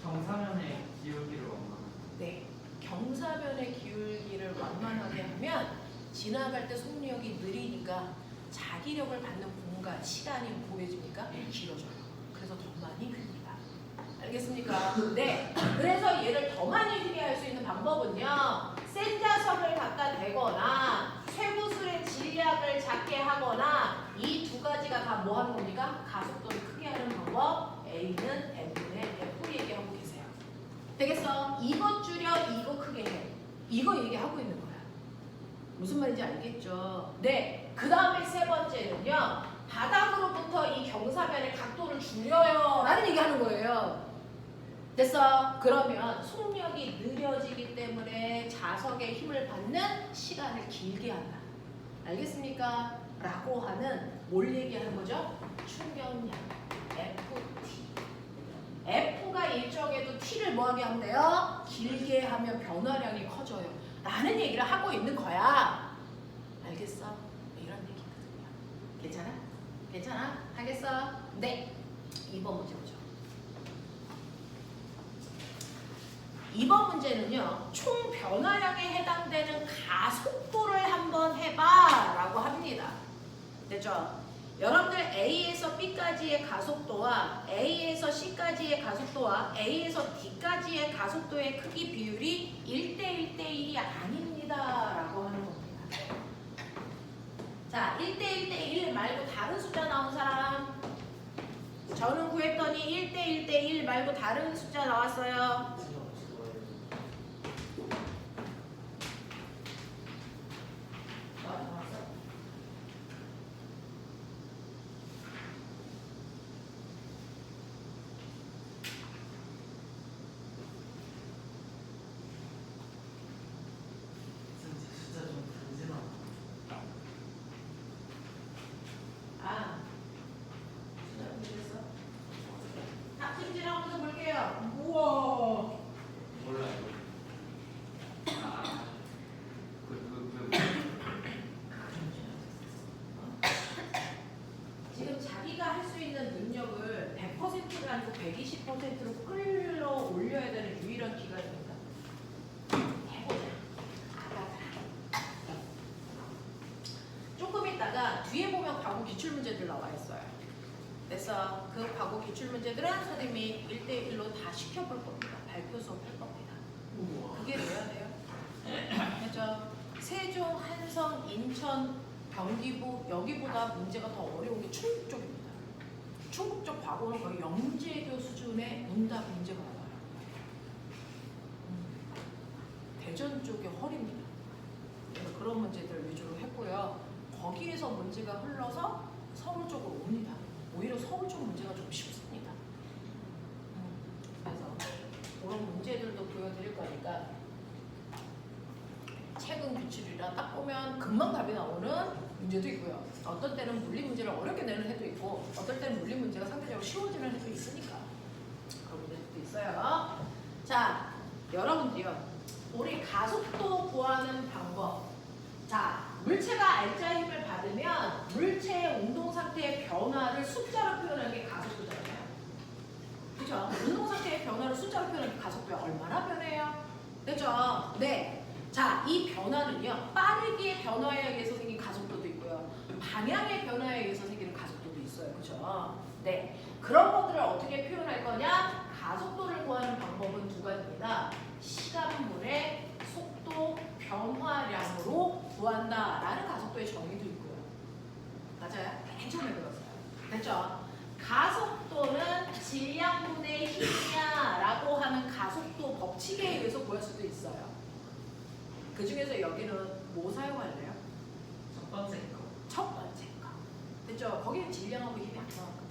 경사면의 기울기를 원하는. 네. 경사면의 기울기를 완만하게 하면 지나갈 때 속력이 느리니까 자기력을 받는 공간, 시간이 보여집니까? 길어져요. 그래서 더 많이 휩니다. 알겠습니까? 네. 그래서 얘를 더 많이 휘게 할 수 있는 방법은요. 센 자석을 갖다 대거나 쇠구슬의 질량을 작게 하거나 이 두 가지가 다 뭐 하는 겁니까? 가속도를 크게 하는 방법. A는 M분의 F 얘기하고 계세요. 되겠어? 이거 줄여, 이거 크게 해. 이거 얘기하고 있는 거야. 무슨 말인지 알겠죠? 네. 그 다음에 세 번째는요. 바닥으로부터 이 경사면의 각도를 줄여요. 라는 얘기하는 거예요. 됐어? 그러면 속력이 느려지기 때문에 자석의 힘을 받는 시간을 길게 한다. 알겠습니까? 라고 하는 뭘 얘기하는 거죠? 충격량 FT. F가 일정해도 T를 뭐하게 하면 돼요? 길게 하면 변화량이 커져요. 라는 얘기를 하고 있는 거야. 알겠어? 이런 얘기거든요. 괜찮아? 괜찮아? 하겠어? 네. 2번 문제 보죠. 2번 문제는요. 총 변화량에 해당되는 가속도를 한번 해봐 라고 합니다. 됐죠? 여러분들 A에서 B까지의 가속도와 A에서 C까지의 가속도와 A에서 D까지의 가속도의 크기 비율이 1대1대1이 아닙니다 라고 하는 겁니다. 자, 1대1대1 말고 다른 숫자 나온 사람? 저는 구했더니 1대1대1 말고 다른 숫자 나왔어요. 진짜 좀 간지나. 아, 기출문제들 나와 있어요. 그래서 그 과거 기출문제들은 선생님이 1대1로 다 시켜볼 겁니다. 발표 수업할 겁니다. 그게 돼야 돼요. 그죠? 세종, 한성, 인천, 경기부 여기보다 문제가 더 어려운 게 충북 쪽입니다. 충북 쪽 과거는 거의 영재교 수준의 문답 문제가 나와요. 대전 쪽에 허리입니다. 그래서 그런 문제들 위주로 했고요. 거기에서 문제가 흘러서 서울 쪽으로 옵니다. 오히려 서울 쪽 문제가 좀 쉽습니다. 그래서 그런 문제들도 보여드릴 거니까 최근 규칙이라 딱 보면 금방 답이 나오는 문제도 있고요. 어떤 때는 물리 문제를 어렵게 내는 해도 있고 어떨 때는 물리 문제가 상대적으로 쉬워지는 해도 있으니까 그런 문제도 있어요. 자, 여러분들이요. 우리 가속도 구하는 방법. 자, 물체가 알자 힘을 받으면 물체의 운동 상태의 변화를 숫자로 표현하는 게 가속도잖아요. 그죠? 운동 상태의 변화를 숫자로 표현하는 게 가속도야. 얼마나 변해요? 그죠? 네. 자, 이 변화는요. 빠르게 변화에 의해서 생긴 가속도도 있고요. 방향의 변화에 의해서 생기는 가속도도 있어요. 그죠? 네. 그런 것들을 어떻게 표현할 거냐? 가속도를 구하는 방법은 두 가지입니다. 시간분의 속도 변화량으로 구한다라는 가속도의 정의도 있고요. 맞아요? 맨 처음에 배웠어요. 됐죠? 가속도는 질량분의 힘이야라고 하는 가속도 법칙에 의해서 구할 수도 있어요. 그 중에서 여기는 뭐 사용할래요? 첫 번째 거. 첫 번째 거. 됐죠? 거기는 질량하고 힘이 안 나왔거든요.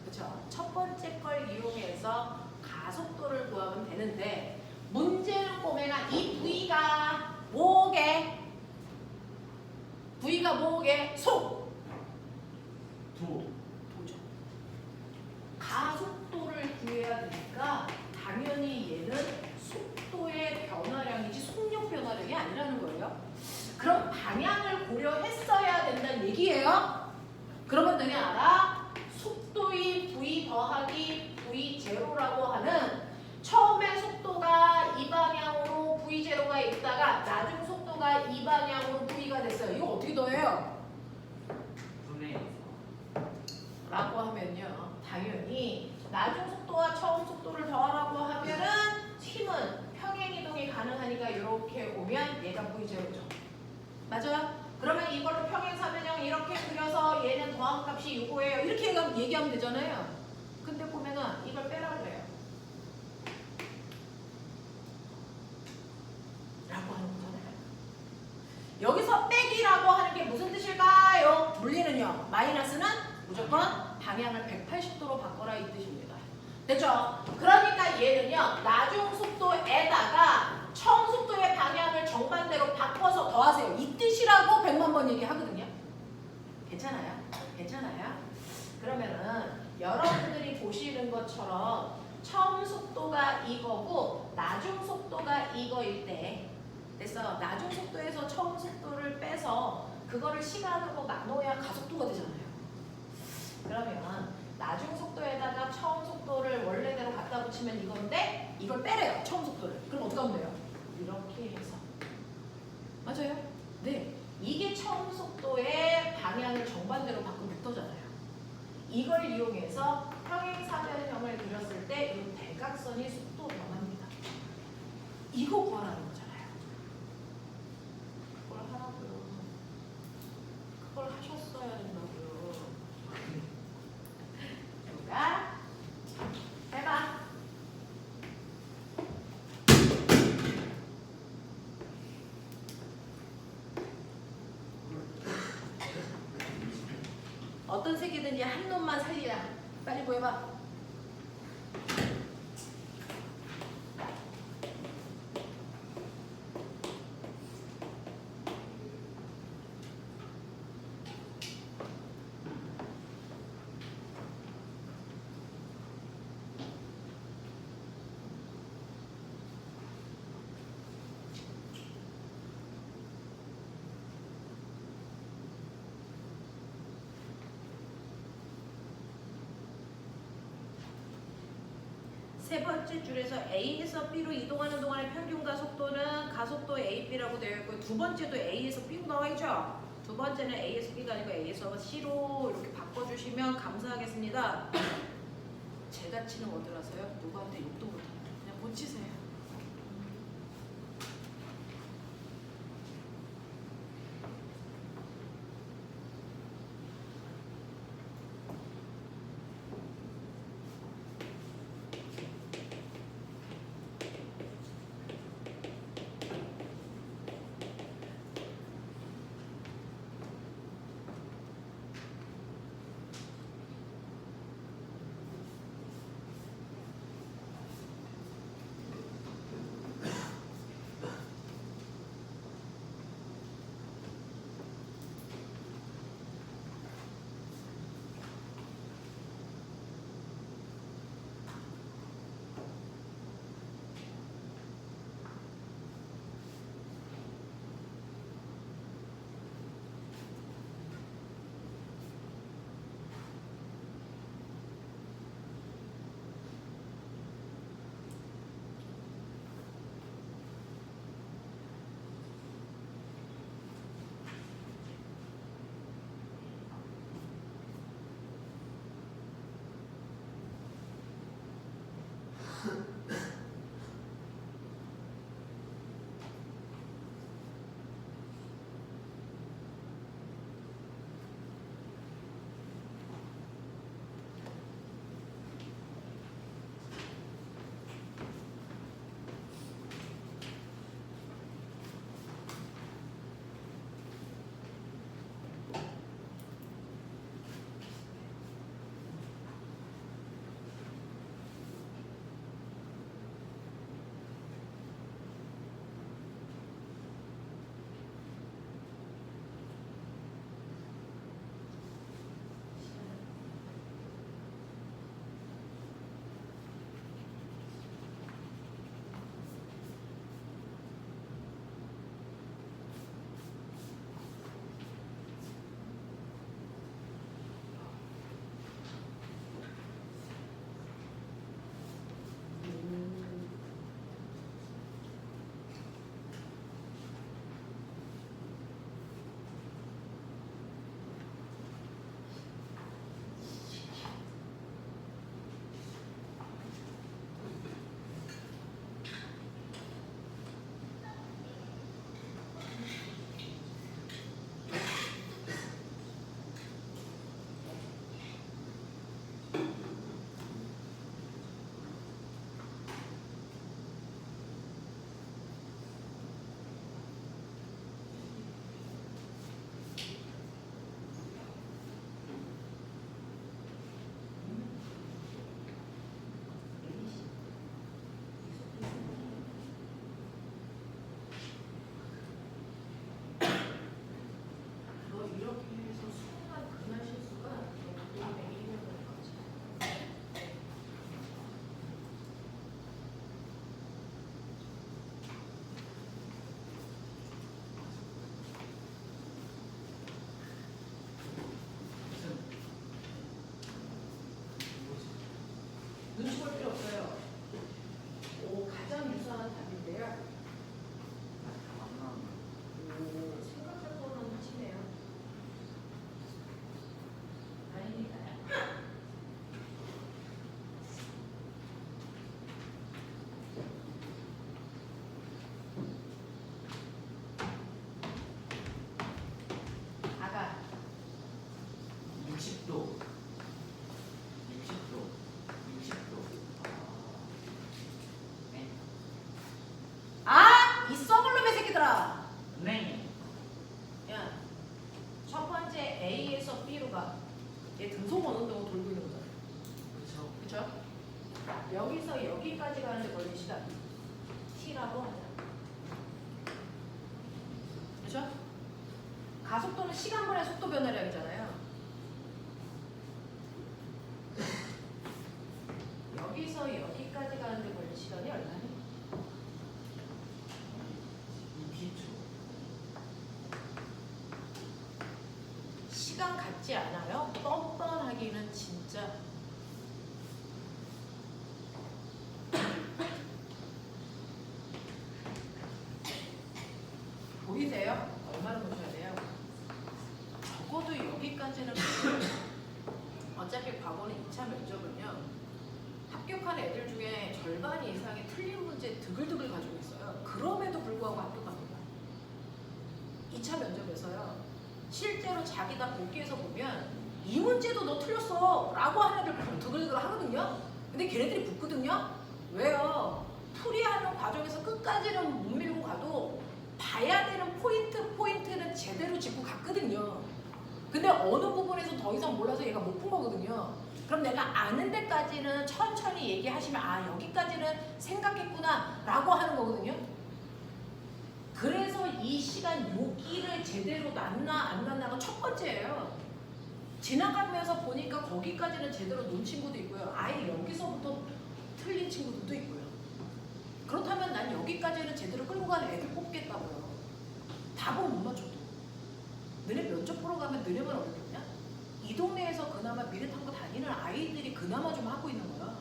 그렇죠? 첫 번째 걸 이용해서 가속도를 구하면 되는데 문제는 보면 이 V가 뭐게? V가 뭐게? 속! 도죠. 가속도를 구해야 되니까 당연히 얘는 속도의 변화량이지 속력 변화량이 아니라는 거예요. 그럼 방향을 고려했어야 된다는 얘기예요. 그러면 너네 알아? 속도인 V 더하기 V0라고 하는 처음에 속도가 이 방향으로 V0가 있다가 나중 속도가 이 방향으로 V가 됐어요. 이거 어떻게 더해요? 분해해서. 라고 하면요. 당연히 나중 속도와 처음 속도를 더하라고 하면은 힘은 평행이동이 가능하니까 이렇게 오면 얘가 V0죠. 맞아요? 그러면 이걸로 평행사변형 이렇게 그려서 얘는 더한 값이 이거예요. 이렇게 얘기하면 되잖아요. 근데 보면은 이걸 빼라 그래요. 라고 하는 거잖아요. 여기서 빼기라고 하는 게 무슨 뜻일까요? 물리는요. 마이너스는 무조건 방향을 180도로 바꿔라 이 뜻입니다. 됐죠? 그러니까 얘는요. 나중 속도에다가 처음 속도의 방향을 정반대로 바꿔서 더하세요. 이 뜻이라고 100만 번 얘기하거든요. 괜찮아요? 괜찮아요? 그러면은 여러분들이 보시는 것처럼 처음 속도가 이거고 나중 속도가 이거일 때 그래서 나중 속도에서 처음 속도를 빼서 그거를 시간으로 나눠야 가속도가 되잖아요. 그러면 나중 속도에다가 처음 속도를 원래대로 갖다 붙이면 이건데 이걸 빼래요. 처음 속도를. 그럼 어떻게 하면 돼요? 이렇게 해서. 맞아요? 네. 이게 처음 속도의 방향을 정반대로 바꾼 벡터잖아요. 이걸 이용해서 평행사변형을 그렸을 때 이 대각선이 속도 변화입니다. 이거 구하라는 거잖아요. 그걸 하라고요. 그걸 하셨어야 된다고요. 누가? 해봐. 어떤 색이든지 한 놈만 살리라. 빨리 보여봐. 세 번째 줄에서 A에서 B로 이동하는 동안의 평균 가속도는 가속도 AB라고 되어 있고 두 번째도 A에서 B로 나와 있죠. 두 번째는 A에서 B가 아니고 A에서 C로 이렇게 바꿔주시면 감사하겠습니다. 제가 치는 워드라서요. 누구한테 욕도 못합니다. 그냥 고치세요. 눈치 볼 필요 없어요. 오, 가장 유사한 답인데요. 오, 생각할 거는 하시네요. 아닙니다. 아가 60도. 60도. 60도. 네. 아! 이 썩을 놈의 새끼들아! 네. 야, 첫 번째 A에서 B로 가. 얘 등속 어느 정도 돌고 있는 거잖아. 그렇죠. 그쵸? 여기서 여기까지 가는데 걸린 시간 T라고 하자. 그쵸? 가속도는 시간분의 속도 변화량이잖아요. 여기서 여기까지 가는데 걸린 시간이 얼마니? 20초. 시간 같지 않아요? 뻔뻔하기는 진짜. 보이세요? 얼마나 보셔야 돼요? 적어도 여기까지는 어차피 과거는 2차 면접은요. 합격한 애들 중에 절반 이상이 틀린 문제 드글드글 가지고 있어요. 그럼에도 불구하고 합격합니다. 2차 면접에서요. 실제로 자기가 복귀해서 보면 이 문제도 너 틀렸어 라고 하는 애들 드글드글 하거든요. 근데 걔네들이 붙거든요. 왜요? 풀이하는 과정에서 끝까지는 못 밀고 가도 봐야 되는 포인트는 제대로 짚고 갔거든요. 근데 어느 부분에서 더 이상 몰라서 얘가 못 푼 거거든요. 그럼 내가 아는 데까지는 천천히 얘기하시면 아 여기까지는 생각했구나 라고 하는 거거든요. 그래서 이 시간 여기를 제대로 놨나 안 놨나가 첫 번째예요. 지나가면서 보니까 거기까지는 제대로 놓은 친구도 있고요. 아예 여기서부터 틀린 친구들도 있고요. 그렇다면 난 여기까지는 제대로 끌고 가는 애들 뽑겠다고요. 답은 못 맞춰도. 너네 면접 보러 가면 너네만 어렵겠냐? 이 동네에서 그나마 미래 탐구 다니는 아이들이 그나마 좀 하고 있는 거야.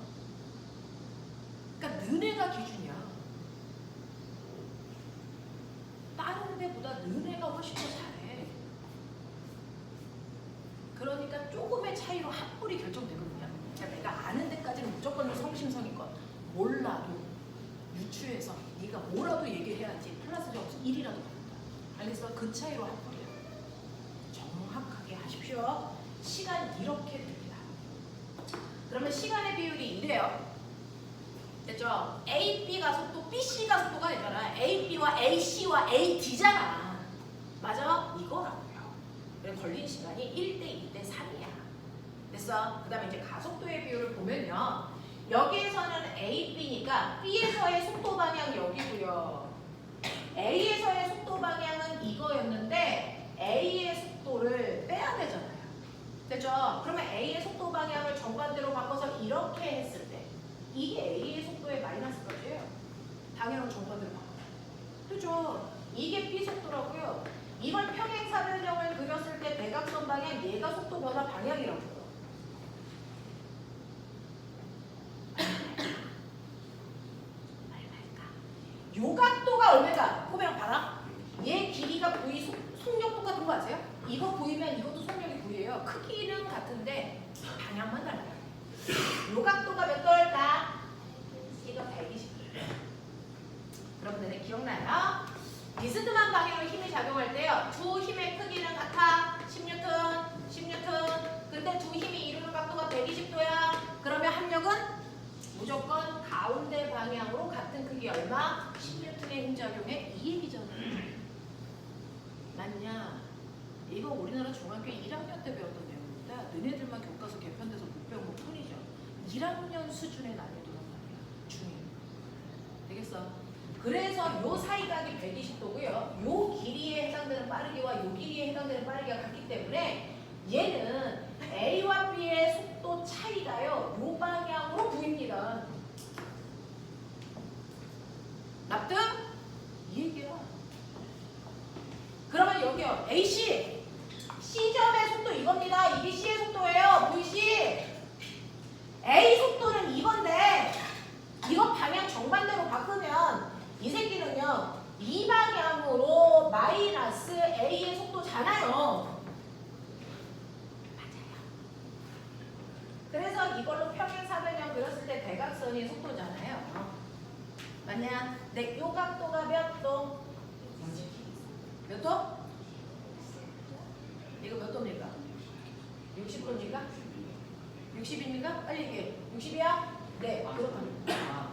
그러니까 너네가 기준이야. 다른 데보다 너네가 훨씬 더 잘해. 그러니까 조금의 차이로 한 뿔이 결정되거든요. 그러니까 내가 아는 데까지는 무조건 성심성의껏 몰라도 유추해서 네가 뭐라도 얘기해야지 플러스 점수 1이라도 받는다. 알겠어? 그 차이로 한 뿔이야. 정확하게 하십시오. 시간 이렇게 됩니다. 그러면 시간의 비율이 이래요. 됐죠? A, B가 속도, B, C가 속도가 되잖아. A, B와 A, C와 A, D잖아. 맞아? 이거라고요. 그래서 걸린 시간이 1대 2대 3이야. 됐어? 그 다음에 이제 가속도의 비율을 보면요. 여기에서는 A, B니까 B에서의 속도 방향 여기고요. A에서의 속도 방향은 이거였는데 A의 속도를 빼야 되잖아요. 됐죠? 그러면 A의 속도 방향을 정반대로 바꿔서 이렇게 했을 때 이게 A의 속도의 마이너스까지예요. 방향을 정반대로 바꿔. 그죠? 이게 B 속도라고요. 이걸 평행사변형을 그렸을 때 대각선 방향 얘가 속도 변화 방향이라고요. 요 각도가 얼마가? 포명 봐라. 얘 길이가 V 속력 똑같은 거 아세요? 이거 V면 이것도 속력이 V예요. 크기는 같은데 방향만 달라요. 요 각도가 몇 도일까? 이거 120도. 여러분들 기억나요? 비스듬한 방향으로 힘이 작용할 때요. 두 힘의 크기는 같아. 10N, 10N. 근데 두 힘이 이루는 각도가 120도야. 그러면 합력은 무조건 가운데 방향으로 같은 크기 얼마? 10N의 힘 작용에 이 얘기잖아. 맞냐? 이거 우리나라 중학교 1학년 때 배웠던 내용입니다. 너네들만 교과서 개편돼서 못 배운 것 뿐이죠. 1학년 수준의 난이도란 말이야. 중에. 되겠어? 그래서 요 사이각이 120도고요. 요 길이에 해당되는 빠르기와 요 길이에 해당되는 빠르기가 같기 때문에 얘는 A와 B의 속도 차이가요. 요 방향으로 보입니다. 납득? 이 얘기야. 그러면 여기요. AC. C점의 속도 이겁니다. 이게 C의 속도예요. VC. A 속도는 이건데 이거 방향 정반대로 바꾸면 이 새끼는요. 이 방향으로 마이너스 A의 속도잖아요. 맞아요. 그래서 이걸로 평행사변형 그렸을 때 대각선이 속도잖아요. 맞냐? 네, 요 각도가 몇 도? 몇 도? 이거 몇 도입니까? 60도입니까? 60입니까? 빨리 얘기해. 60이야? 네, 그렇답니다.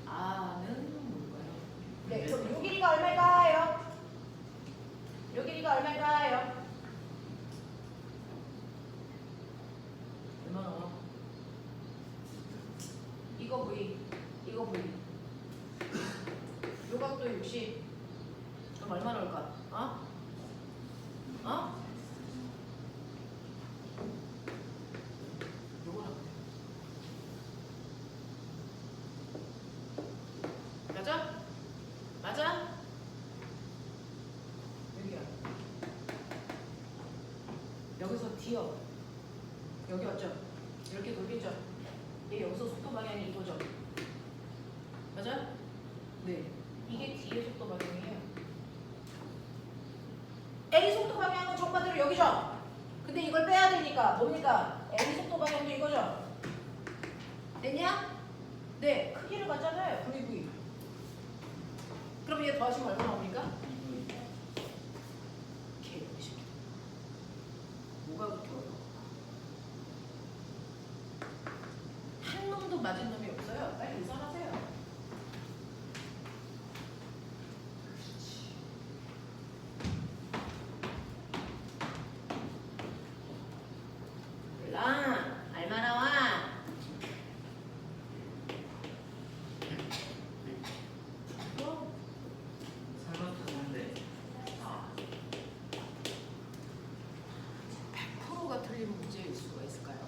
아는 뭘까요? 네, 그럼 요 길이가 얼마일까요? 요 길이가 얼마일까요? 얼마나? 이거 V, 이거 V. 요 각도 60. 그럼 얼마 나올까? 어? 어? 요거라고. 맞아? 맞아? 여기야. 여기서 D요. 여기 왔죠? 이렇게 돌리죠? 얘 여기서 속도 방향이 이거죠? 맞아? 네. 이게 D의 속도 방향이에요. A 속도 방향은 정반대로 여기죠. 근데 이걸 빼야 되니까 뭡니까? n 속도 방향도 이거죠. 됐냐? 네, 크기를 갖잖아요. VV. 그럼 얘 더하시면 얼마 나옵니까? 개새끼. 뭐가 그렇게 어려워? 한 놈도 맞은 놈이 없어요. 빨리 계산하세요. 몰라. 얼마 나와? 어? 잘못하는데 100%가 틀린 문제일 수가 있을까요?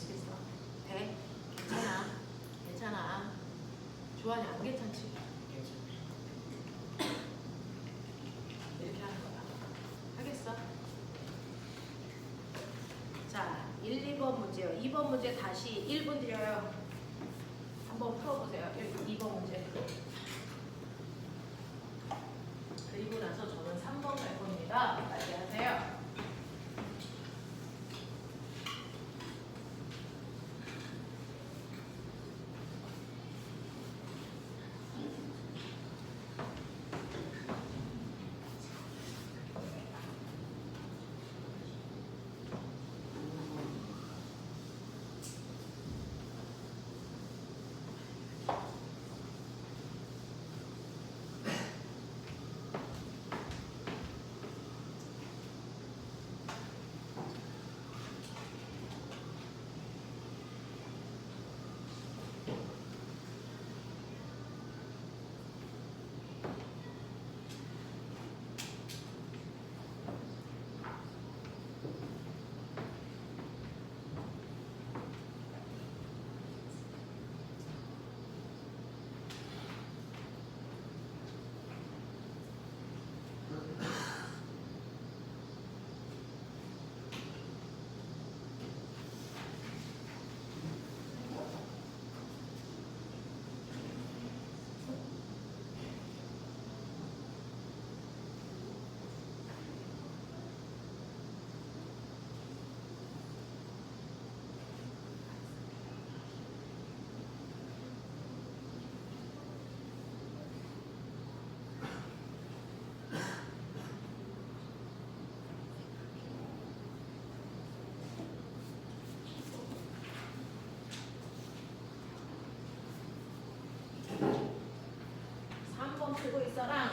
됐어. 돼? 괜찮아. 괜찮아. 좋아하냐? 안 괜찮지? 이렇게 하는 거야. 하겠어? 자, 1, 2번 문제요. 2번 문제 다시 1분 드려요. 한번 풀어보세요. 2번 문제. 그리고 나서 저는 3번 갈 겁니다. 빨리 하세요. 들고 있어라.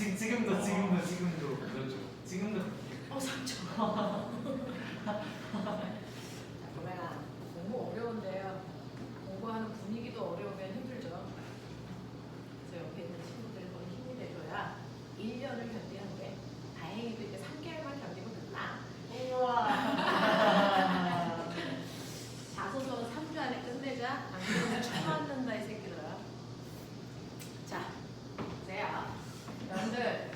지금도 그렇죠. 지금도 상처. 고맹아, 공부 어려운데요. 공부하는 분위기도 어려우면 힘들죠. 그래서 옆에 있는 친구들 좀 힘이 돼줘야 1년을 견디는 게 다행히도 이제 3개월만 견디고 끝나. 자소서는 3주 안에 끝내자. 안 그러면 쳐맞는다 이 새끼들아. 자, 세야. 여러분들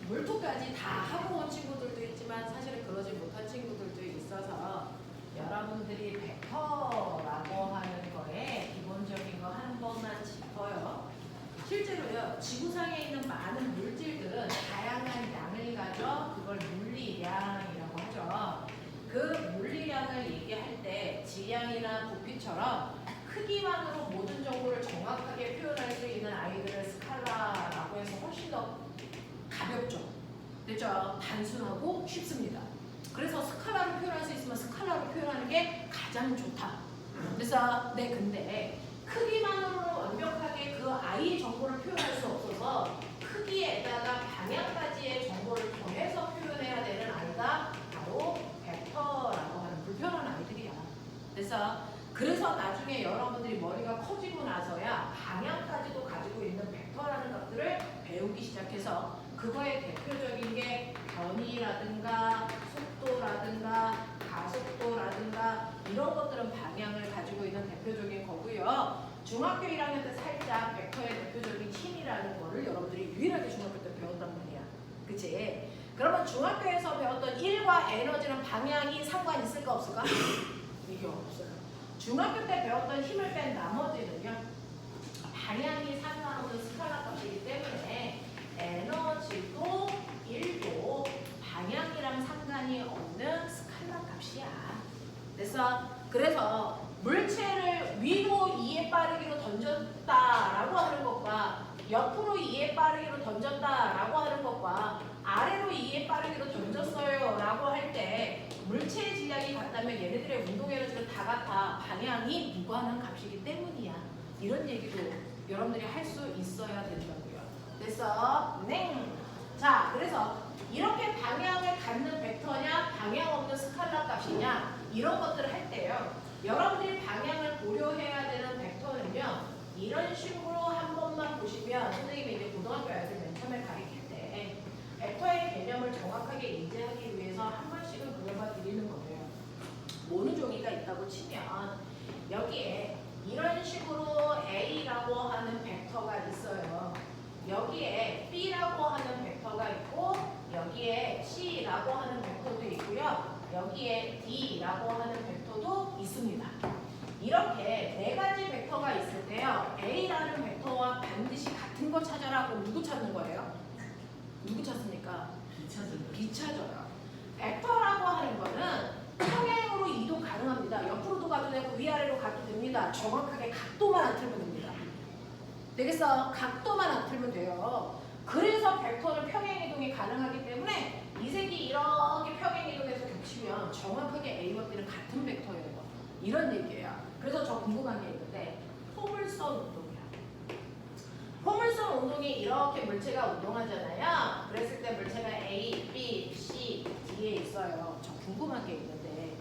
물토까지 다 하고 온 친구들도 있지만 사실은 그러지 못한 친구들도 있어서 여러분들이 벡터라고 하는 거에 기본적인 거 한 번만 짚어요. 실제로요, 지구상에 있는 많은 물질들은 다양한 양을 가져 그걸 물리량이라고 하죠. 그 물리량을 얘기할 때 질량이나 부피처럼 크기만으로 모든 정보를 정확하게 표현할 수 있는 아이들을 스칼라라고 해서 훨씬 더 가볍죠. 됐죠? 단순하고 쉽습니다. 그래서 스칼라로 표현할 수 있으면 스칼라로 표현하는 게 가장 좋다. 그래서 근데 크기만으로 완벽하게 그 아이의 정보를 표현할 수 없어서 크기에다가 방향까지의 정보를 더해서 표현해야 되는 아이가 바로 벡터라고 하는 불편한 아이들이야. 그래서 나중에 여러분들이 머리가 커지고 나서야 방향까지도 가지고 있는 벡터라는 것들을 배우기 시작해서 그거의 대표적인 게 변이라든가 속도라든가 가속도라든가 이런 것들은 방향을 가지고 있는 대표적인 거고요. 중학교 1학년 때 살짝 벡터의 대표적인 힘이라는 거를 여러분들이 유일하게 중학교 때 배웠단 말이야. 그치? 그러면 중학교에서 배웠던 1과 에너지는 방향이 상관 있을까 없을까? 이게 없어요. 중학교 때 배웠던 힘을 뺀 나머지는요. 방향이 상관없는 스칼라 값이기 때문에 에너지도 1도 방향이랑 상관이 없는 스칼라 값이야. 그래서 물체를 위로 2의 빠르기로 던졌다라고 하는 것과 옆으로 2의 빠르기로 던졌다라고 하는 것과 아래로 2의 빠르기로 던졌어요 라고 할 때 물체의 질량이 같다면 얘네들의 운동 에너지는 다 같아. 방향이 무관한 값이기 때문이야. 이런 얘기도 여러분들이 할 수 있어야 된다고요. 됐어? 네. 자, 그래서 이렇게 방향을 갖는 벡터냐 방향 없는 스칼라 값이냐 이런 것들을 할 때요. 여러분들이 방향을 고려해야 되는 벡터는요. 이런 식으로 한 번만 보시면 선생님이 이제 고등학교 아이들 맨 처음에 가르칠 때 벡터의 개념을 정확하게 이해하기 위해서 한 번씩은 그려봐 드리는 거예요. 모는 종이가 있다고 치면 여기에 이런 식으로 A라고 하는 벡터가 있어요. 여기에 B라고 하는 벡터가 있고 여기에 C라고 하는 벡터도 있고요. 여기에 D라고 하는 벡터도 있습니다. 이렇게 네 가지 벡터가 있을 때요. A라는 벡터와 반드시 같은 거 찾아라고 누구 찾는 거예요? 누구 찾습니까? B 찾아요. 벡터라고 하는 거는 평행으로 이동 가능합니다. 옆으로도 가도 되고 위아래로 가도 됩니다. 정확하게 각도만 안 틀면 됩니다. 되겠어? 각도만 안 틀면 돼요. 그래서 벡터는 평행 이동이 가능하기 때문에 이 색이 이렇게 평행 이동해서 겹치면 정확하게 A와 B는 같은 벡터예요. 이런 얘기예요. 그래서 저 궁금한 게 있는데 포물선 운동이야. 포물선 운동이 이렇게 물체가 운동하잖아요. 그랬을 때 물체가 A, B, C, D에 있어요. 저 궁금한 게 있는데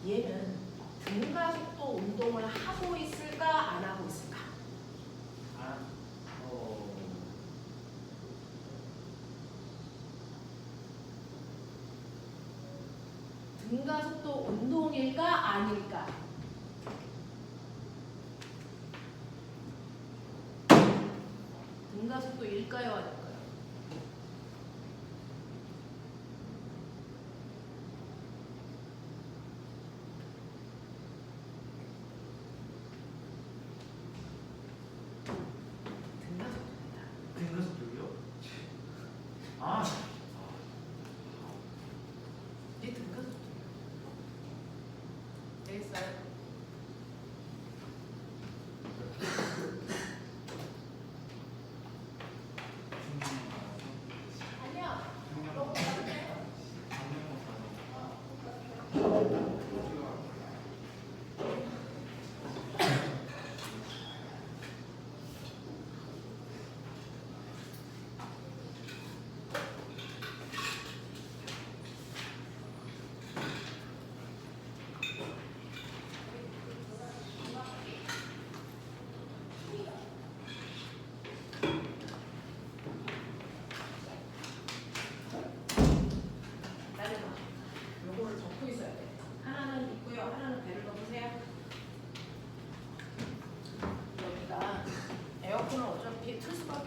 얘는 등가속도 운동을 하고 있을까 안 하고 있을까? 등가속도 운동일까 아닐까? 등가속도일까요 아닐까요? 등가속도요? 얘 등가속도 되겠어요?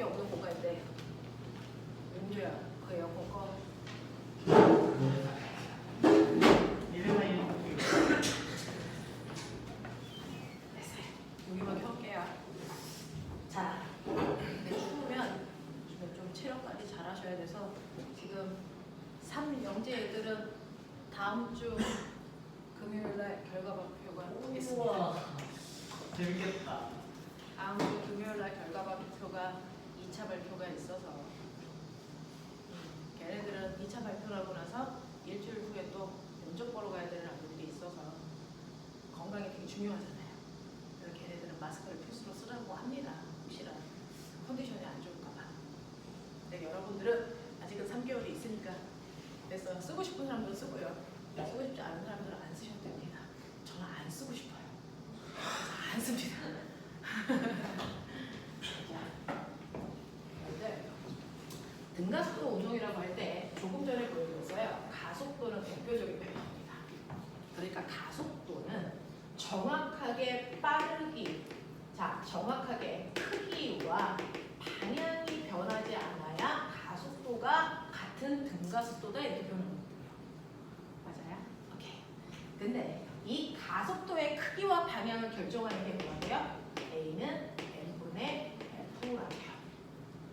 5개 없는 공간인데 윤주야 그 에어컨 꺼. 이래가 이렇게. 됐어요. 여기만 켤게요. 자, 근데 추우면 좀 체력 관리 잘 하셔야 돼서 지금 3영재 애들은 다음 주 금요일날 결과 발표가 있습니다. 우와. 재밌겠다. 다음 주 금요일날 결과 발표가 2차 발표가 있어서 걔네들은 2차 발표를 하고 나서 일주일 후에 또 면접 보러 가야 되는 아이들이 있어서 건강이 되게 중요하잖아요. 그래서 걔네들은 마스크를 필수로 쓰라고 합니다. 혹시나 컨디션이 안 좋을까 봐. 근데 여러분들은 아직은 3개월이 있으니까 그래서 쓰고 싶은 사람들은 쓰고요. 쓰고 싶지 않은 사람들은 안 쓰셔도 됩니다. 저는 안 쓰고 싶어요. 그래서 안 씁니다. 자, 등가속도 운동이라고 할 때 조금 전에 보여드렸어요. 가속도는 대표적인 표현입니다. 그러니까 가속도는 정확하게 빠르기, 자 정확하게 크기와 방향이 변하지 않아야 가속도가 같은 등가속도다 이렇게 표현합니다. 맞아요? 오케이. 근데 이 가속도의 크기와 방향을 결정하는 게 뭐라고요? A는 M분의 F라고요.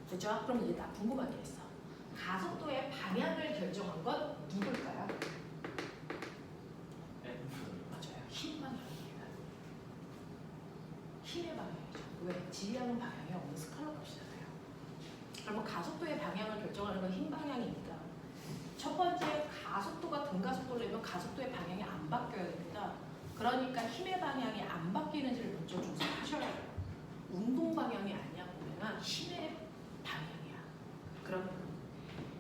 그렇죠? 그럼 이제 나 궁금한 게 있어. 가속도의 방향을 결정한 건 누굴까요? 맞아요. 힘 방향입니다. 힘의 방향이죠. 왜? 질량은 방향이 없는 스칼라 값이잖아요. 그러면 가속도의 방향을 결정하는 건 힘 방향이니까 첫 번째 가속도가 등가속도를 내면 가속도의 방향이 안 바뀌어야 됩니다. 그러니까 힘의 방향이 안 바뀌는지를 먼저 조사하셔야 돼요. 운동 방향이 아니야 보면 힘의 방향이야. 그러면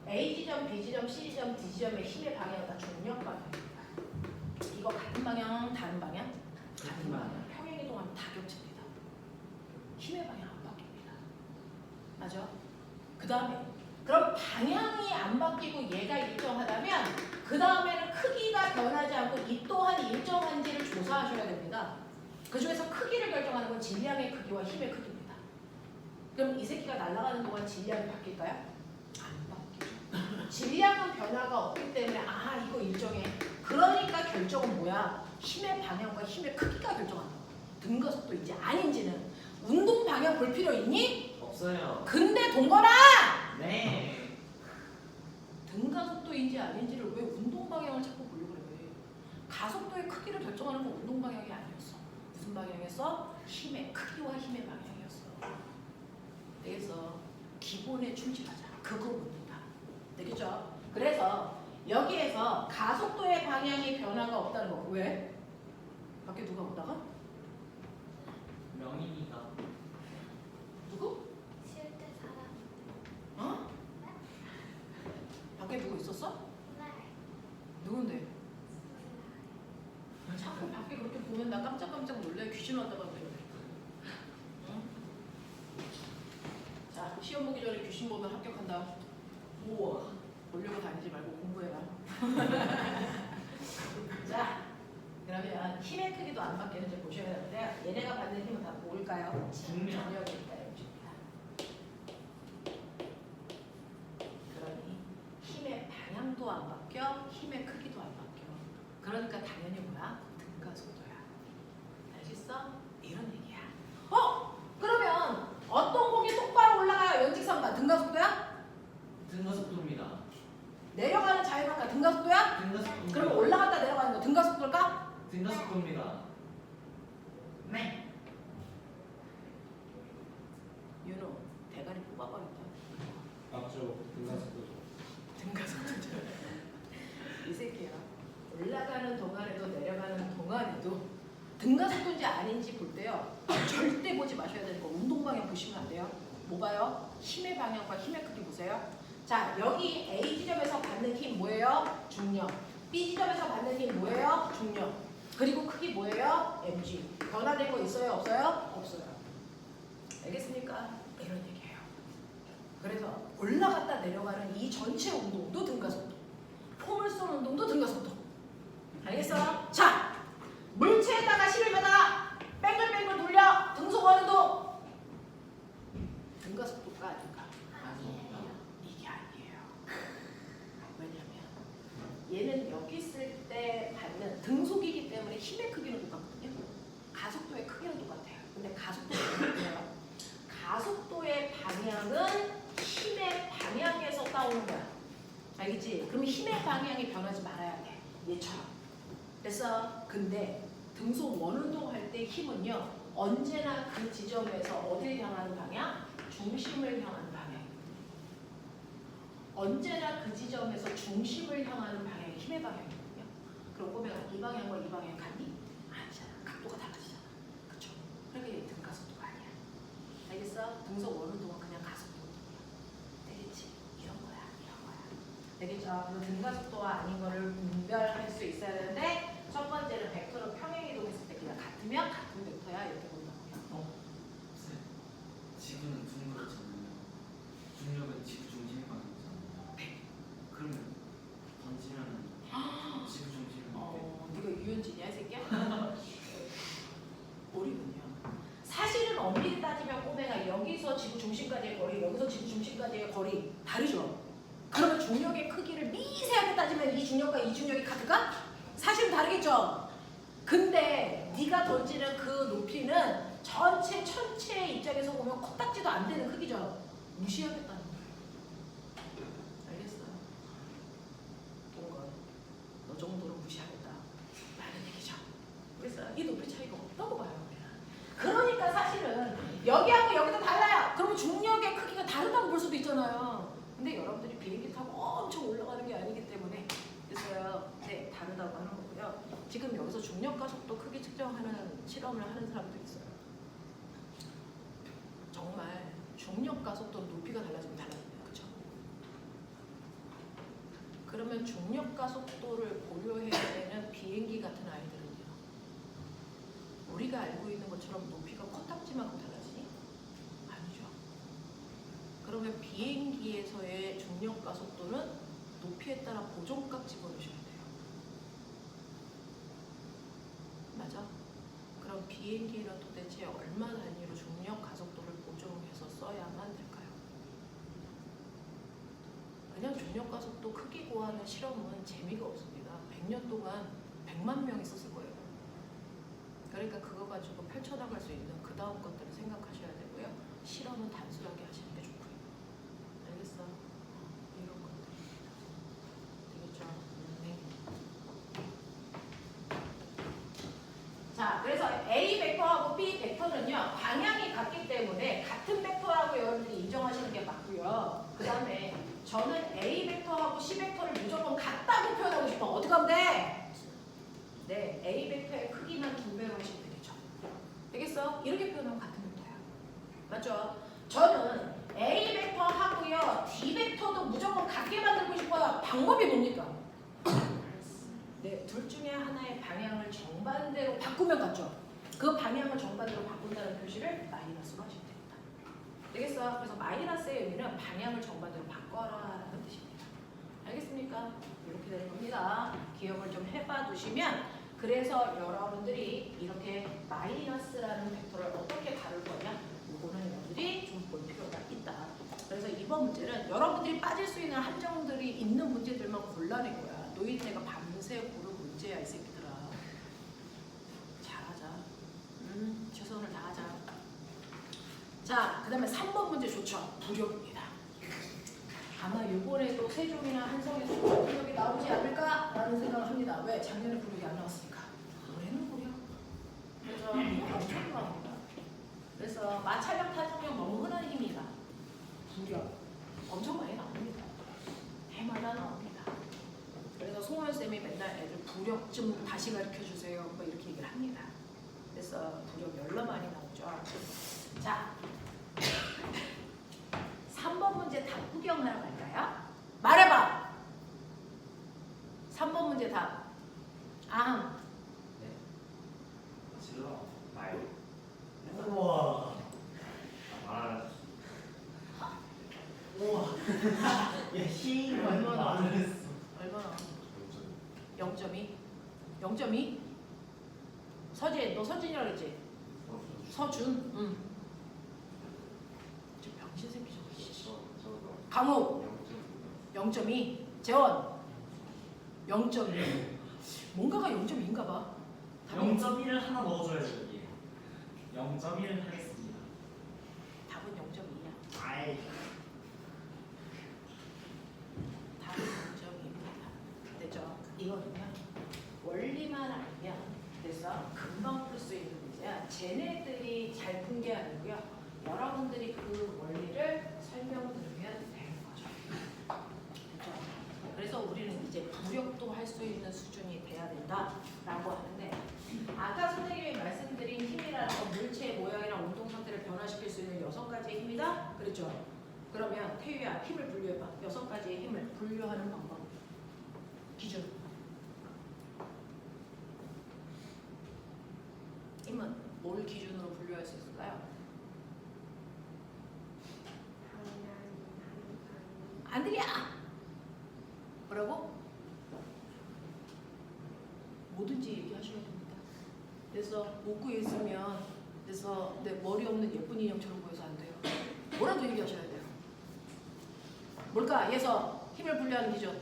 A 지점, B 지점, C 지점, D 지점의 힘의 방향은 다 중력 방향입니다. 이거 같은 방향, 다른 방향? 같은 방향. 평행 이동하면 다 겹칩니다. 힘의 방향 안 바뀝니다. 맞아? 그 다음에 그럼 방향이 안 바뀌고 얘가 일정하다면 그 다음에는 크기가 변하지 않고 이 또한 일정한지를 조사하셔야 됩니다. 그 중에서 크기를 결정하는 건 질량의 크기와 힘의 크기입니다. 그럼 이 새끼가 날아가는 동안 질량이 바뀔까요? 안 바뀌죠. 질량은 변화가 없기 때문에 아 이거 일정해. 그러니까 결정은 뭐야? 힘의 방향과 힘의 크기가 결정한다. 등가속도인지 아닌지는 운동 방향 볼 필요 있니? 없어요. 근데 동거라! 네. 등가속도인지 아닌지를 왜 운동 방향을 자꾸 보려고 그래? 가속도의 크기를 결정하는 건 운동 방향이 아니었어. 무슨 방향이었어? 힘의 크기와 힘의 방향이었어. 그래서 기본에 충실하자. 그거 묻는다. 되겠죠? 그래서 여기에서 가속도의 방향이 변화가 없다는 거. 왜? 밖에 누가 오다가? 명인이가. 누구? 실제 사람. 어? 밖에 누구 있었어? 네. 누군데? 자꾸 밖에 그렇게 보면 나 깜짝깜짝 놀래. 귀신 왔다가 그래. 응? 자, 시험 보기 전에 귀신 보면 합격한다. 우와. 보려고 다니지 말고 공부해라. 자, 그러면 힘의 크기도 안 바뀌는지 보셔야 되는데 얘네가 받는 힘은 다 뭘까요? 중력. 중력입니다. 여기입니다. 그러니 힘의 방향도 안 바뀌어, 힘의 크기도 안 바뀌어. 그러니까 당연히 뭐야? 등가속도야. 알겠어? 이런 얘기야. 그러면 어떤 공이 똑바로 올라가야 연직선가 등가속도야? 등가속도입니다. 내려가는 자유방가 등가속도야? 등가속도입니다. 그럼 올라갔다 내려가는 거 등가속도일까? 등가속도입니다. 네. 윤호 대가리 뽑아버린다. 맞죠. 등가속도죠. 등가속도죠. 이 새끼야. 올라가는 동안에도 내려가는 동안에도 등가속도인지 아닌지 볼 때요. 절대 보지 마셔야 되는 거. 운동 방향 보시면 안 돼요. 뭐 봐요? 힘의 방향과 힘의 크기 보세요. 자, 여기 A 지점에서 받는 힘 뭐예요? 중력. B 지점에서 받는 힘 뭐예요? 중력. 그리고 크기 뭐예요? mg. 변화된 거 있어요? 없어요? 없어요. 알겠습니까? 이런 얘기예요. 그래서 올라갔다 내려가는 이 전체 운동도 등가속도. 폼을 쏘는 운동도 등가속도. 알겠어? 자, 물체에다가 힘을 받아 뱅글뱅글 돌려 등속하는 운동. 등가속도가 얘는 여기 있을 때 받는 등속이기 때문에 힘의 크기는 똑같거든요. 가속도의 크기는 똑같아요. 근데 가속도가 뭐예요? 가속도의 방향은 힘의 방향에서 따오는 거야. 알겠지? 그럼 힘의 방향이 변하지 말아야 돼. 얘처럼. 그래서 근데 등속 원운동 할 때 힘은요. 언제나 그 지점에서 어디를 향하는 방향? 중심을 향하는 방향. 언제나 그 지점에서 중심을 향하는 방향이 힘의 방향이거든요. 그럼 꼬매가 이 방향과 이 방향 같니? 아니잖아. 각도가 달라지잖아. 그쵸? 그러니까 얘 등가속도가 아니야. 알겠어? 등속 원운동은 그냥 가속도. 되겠지? 이런 거야. 이런 거야. 되겠죠? 그래서 등가속도가 아닌 거를 분별할 수 있어야 되는데 첫 번째는 벡터로 평행이동했을 때 그냥 같으면 같은 벡터야 이렇게 본다고요. 쌤, 지구는 둥그렇잖아요. 중력은 지구 중심에 가는 거잖아요. 그러면 던지면은 지구 중심을 네가 유현진이야 이 새끼야? 오리군요. 사실은 엄밀히 따지면 꼬매가 여기서 지구 중심까지의 거리, 여기서 지구 중심까지의 거리 다르죠. 그러면 중력의 크기를 미세하게 따지면 이 중력과 이 중력이 같을까? 사실은 다르겠죠. 근데 네가 던지는 그 높이는 천체의 입장에서 보면 코딱지도 안 되는 크기죠. 무시하겠다는 거야. 알겠어? 동건, 너 정도로 무시하겠다. 라는 얘기죠. 그래서 이 높이 차이가 없다고 봐요. 그러니까 사실은 여기하고 여기도 달라요. 그러면 중력의 크기가 다르다고 볼 수도 있잖아요. 근데 여러분들이 비행기 타고 엄청 올라가는 게 아니기 때문에 그래서요, 네, 다르다고 하는 거고요. 지금 여기서 중력과 속도 크기 측정하는 실험을 하는 사람도 있어요. 정말 중력과 속도 높이가 달라지면 달라집니다. 그렇죠? 그러면 중력과 속도를 고려해야 되는 비행기 같은 아이들은요. 우리가 알고 있는 것처럼 높이가 코딱지만큼 달라지니? 아니죠. 그러면 비행기에서의 중력과 속도는 높이에 따라 고정값 집어넣으셔야 돼요. 맞아? 그럼 비행기는 도대체 얼마 단위로 중력 가속도를 고정해서 써야만 될까요? 그냥 중력 가속도 크기 구하는 실험은 재미가 없습니다. 100년 동안 100만 명이 썼을 거예요. 그러니까 그거 가지고 펼쳐나갈 수 있는 그 다음 것들을 생각하셔야 되고요. 실험은 단순하게 하시는 게 좋고요. 알겠어? 이런 것들. 되겠죠? 네. 자, 그래서 A 벡터하고 B 벡터는요. 방향이 같기 때문에 같은 벡터라고 여러분들이 인정하시는 게 맞고요. 그 다음에 저는 A 벡터하고 C 벡터를 무조건 같다고 표현하고 싶어. 어떻게 하면 돼? 네, A 벡터의 크기만 2배로 하시면 되겠죠. 되겠어? 이렇게 표현하면 같은 벡터야. 맞죠? 저는 A 벡터 하고요. D 벡터도 무조건 같게 만들고 싶어요. 방법이 뭡니까? 네, 둘 중에 하나의 방향을 정반대로 바꾸면 같죠? 그 방향을 정반대로 바꾼다는 표시를 마이너스로 하시면 됩니다. 되겠어? 그래서 마이너스의 의미는 방향을 정반대로 바꿔라라는 뜻입니다. 알겠습니까? 이렇게 되는 겁니다. 기억을 좀 해봐 두시면 그래서 여러분들이 이렇게 마이너스라는 벡터를 어떻게 다룰 거냐 이거는 여러분들이 좀 볼 필요가 있다. 그래서 이번 문제는 여러분들이 빠질 수 있는 함정들이 있는 문제들만 골라낸 거야. 노인네가 밤새 고른 문제야 이 새끼들아. 잘하자. 최선을 다하자. 자, 그 다음에 3번 문제 좋죠. 무력입니다. 아마 이번에도 세종이나 한성에서 무력이 나오지 않을까라는 생각을 합니다. 왜? 작년에 무력이 안 나왔으니까. 올해는 무력. 그래서 이거 엄청 나옵니다. 그래서 마찰력, 타중력 너무 흔한 힘이다. 무력. 엄청 많이 나옵니다. 해마다 나옵니다. 그래서 송원쌤이 맨날 애들 부력 좀 다시 가르쳐주세요. 뭐 이렇게 얘기를 합니다. 그래서 부력 열로 많이 나오죠. 자, 3번 문제 답 구경하러 갈까요? 말해봐. 3번 문제 답. 아. 네. 질러. 말. 우와. 말. 우와. 야, 히. 얼마나? 말을 했어. 얼마나? 0.2? 0.2? 서진, 너 서진이라고 그랬지? 서준? 응. 저 병신 새끼 저거. 강욱 0.2. 재원 0.1. 뭔가가 0.2인가 봐. 0.1을 하나 넣어줘야지 여기. 0.1 하겠습니다. 답은 0.2야. 아이. 답은 0.2입니다. 됐죠? 이거는요. 원리만 알면 그래서 금방 풀 수 있는 문제야. 쟤네들이 잘 푼 게 아니고요. 여러분들이 그 원리를 설명드리면 되는 거죠. 됐죠? 그래서 우리는 이제 부력도 할 수 있는 수준이 돼야 된다라고 하는데 아까 선생님이 말씀드린 힘이라는 건 물체의 모양이랑 운동 상태를 변화시킬 수 있는 6가지의 힘이다? 그랬죠? 그러면 태유야 힘을 분류해봐. 6가지의 힘을 분류하는 방법. 기준. 힘은 뭘 기준으로 분류할 수 있을까요? 안 들려! 뭐라고? 뭐든지 얘기하셔야 됩니다. 그래서 못 구했으면 그래서 내 머리 없는 예쁜 인형처럼 보여서 안 돼요. 뭐라도 얘기하셔야 돼요. 뭘까? 예서 힘을 분류하는 기준.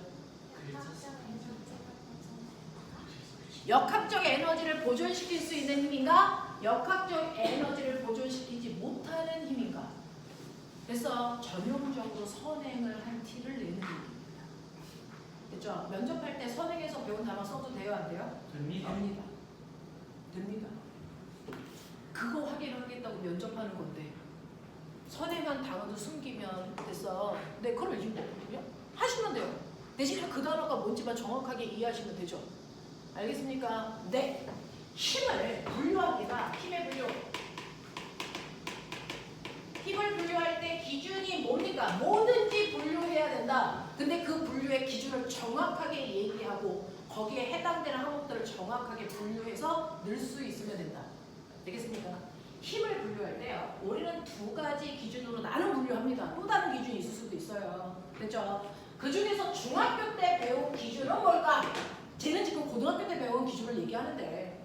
역학적 에너지를 보존시킬 수 있는 힘인가? 역학적 에너지를 보존시키지 못하는 힘인가? 그래서 전형적으로 선행을 한 티를 내는 힘입니다. 됐죠? 면접할 때 선행해서 배운 단어 써도 돼요? 안 돼요? 됩니다. 됩니다. 됩니다. 그거 확인하겠다고 면접하는 건데 선행한 단어도 숨기면 됐어. 네, 그럼 이긴 거거든요. 하시면 돼요. 대신에 그 단어가 뭔지만 정확하게 이해하시면 되죠. 알겠습니까? 네. 힘을 분류합니다. 힘의 분류. 힘을 분류할 때 기준이 뭡니까? 뭐든지 분류해야 된다. 근데 그 분류의 기준을 정확하게 얘기하고 거기에 해당되는 항목들을 정확하게 분류해서 넣을 수 있으면 된다. 되겠습니까? 힘을 분류할 때요. 우리는 2가지 기준으로 나는 분류합니다. 또 다른 기준이 있을 수도 있어요. 됐죠? 그 중에서 중학교 때 배운 기준은 뭘까? 쟤는 지금 고등학교 때 배운 기준을 얘기하는데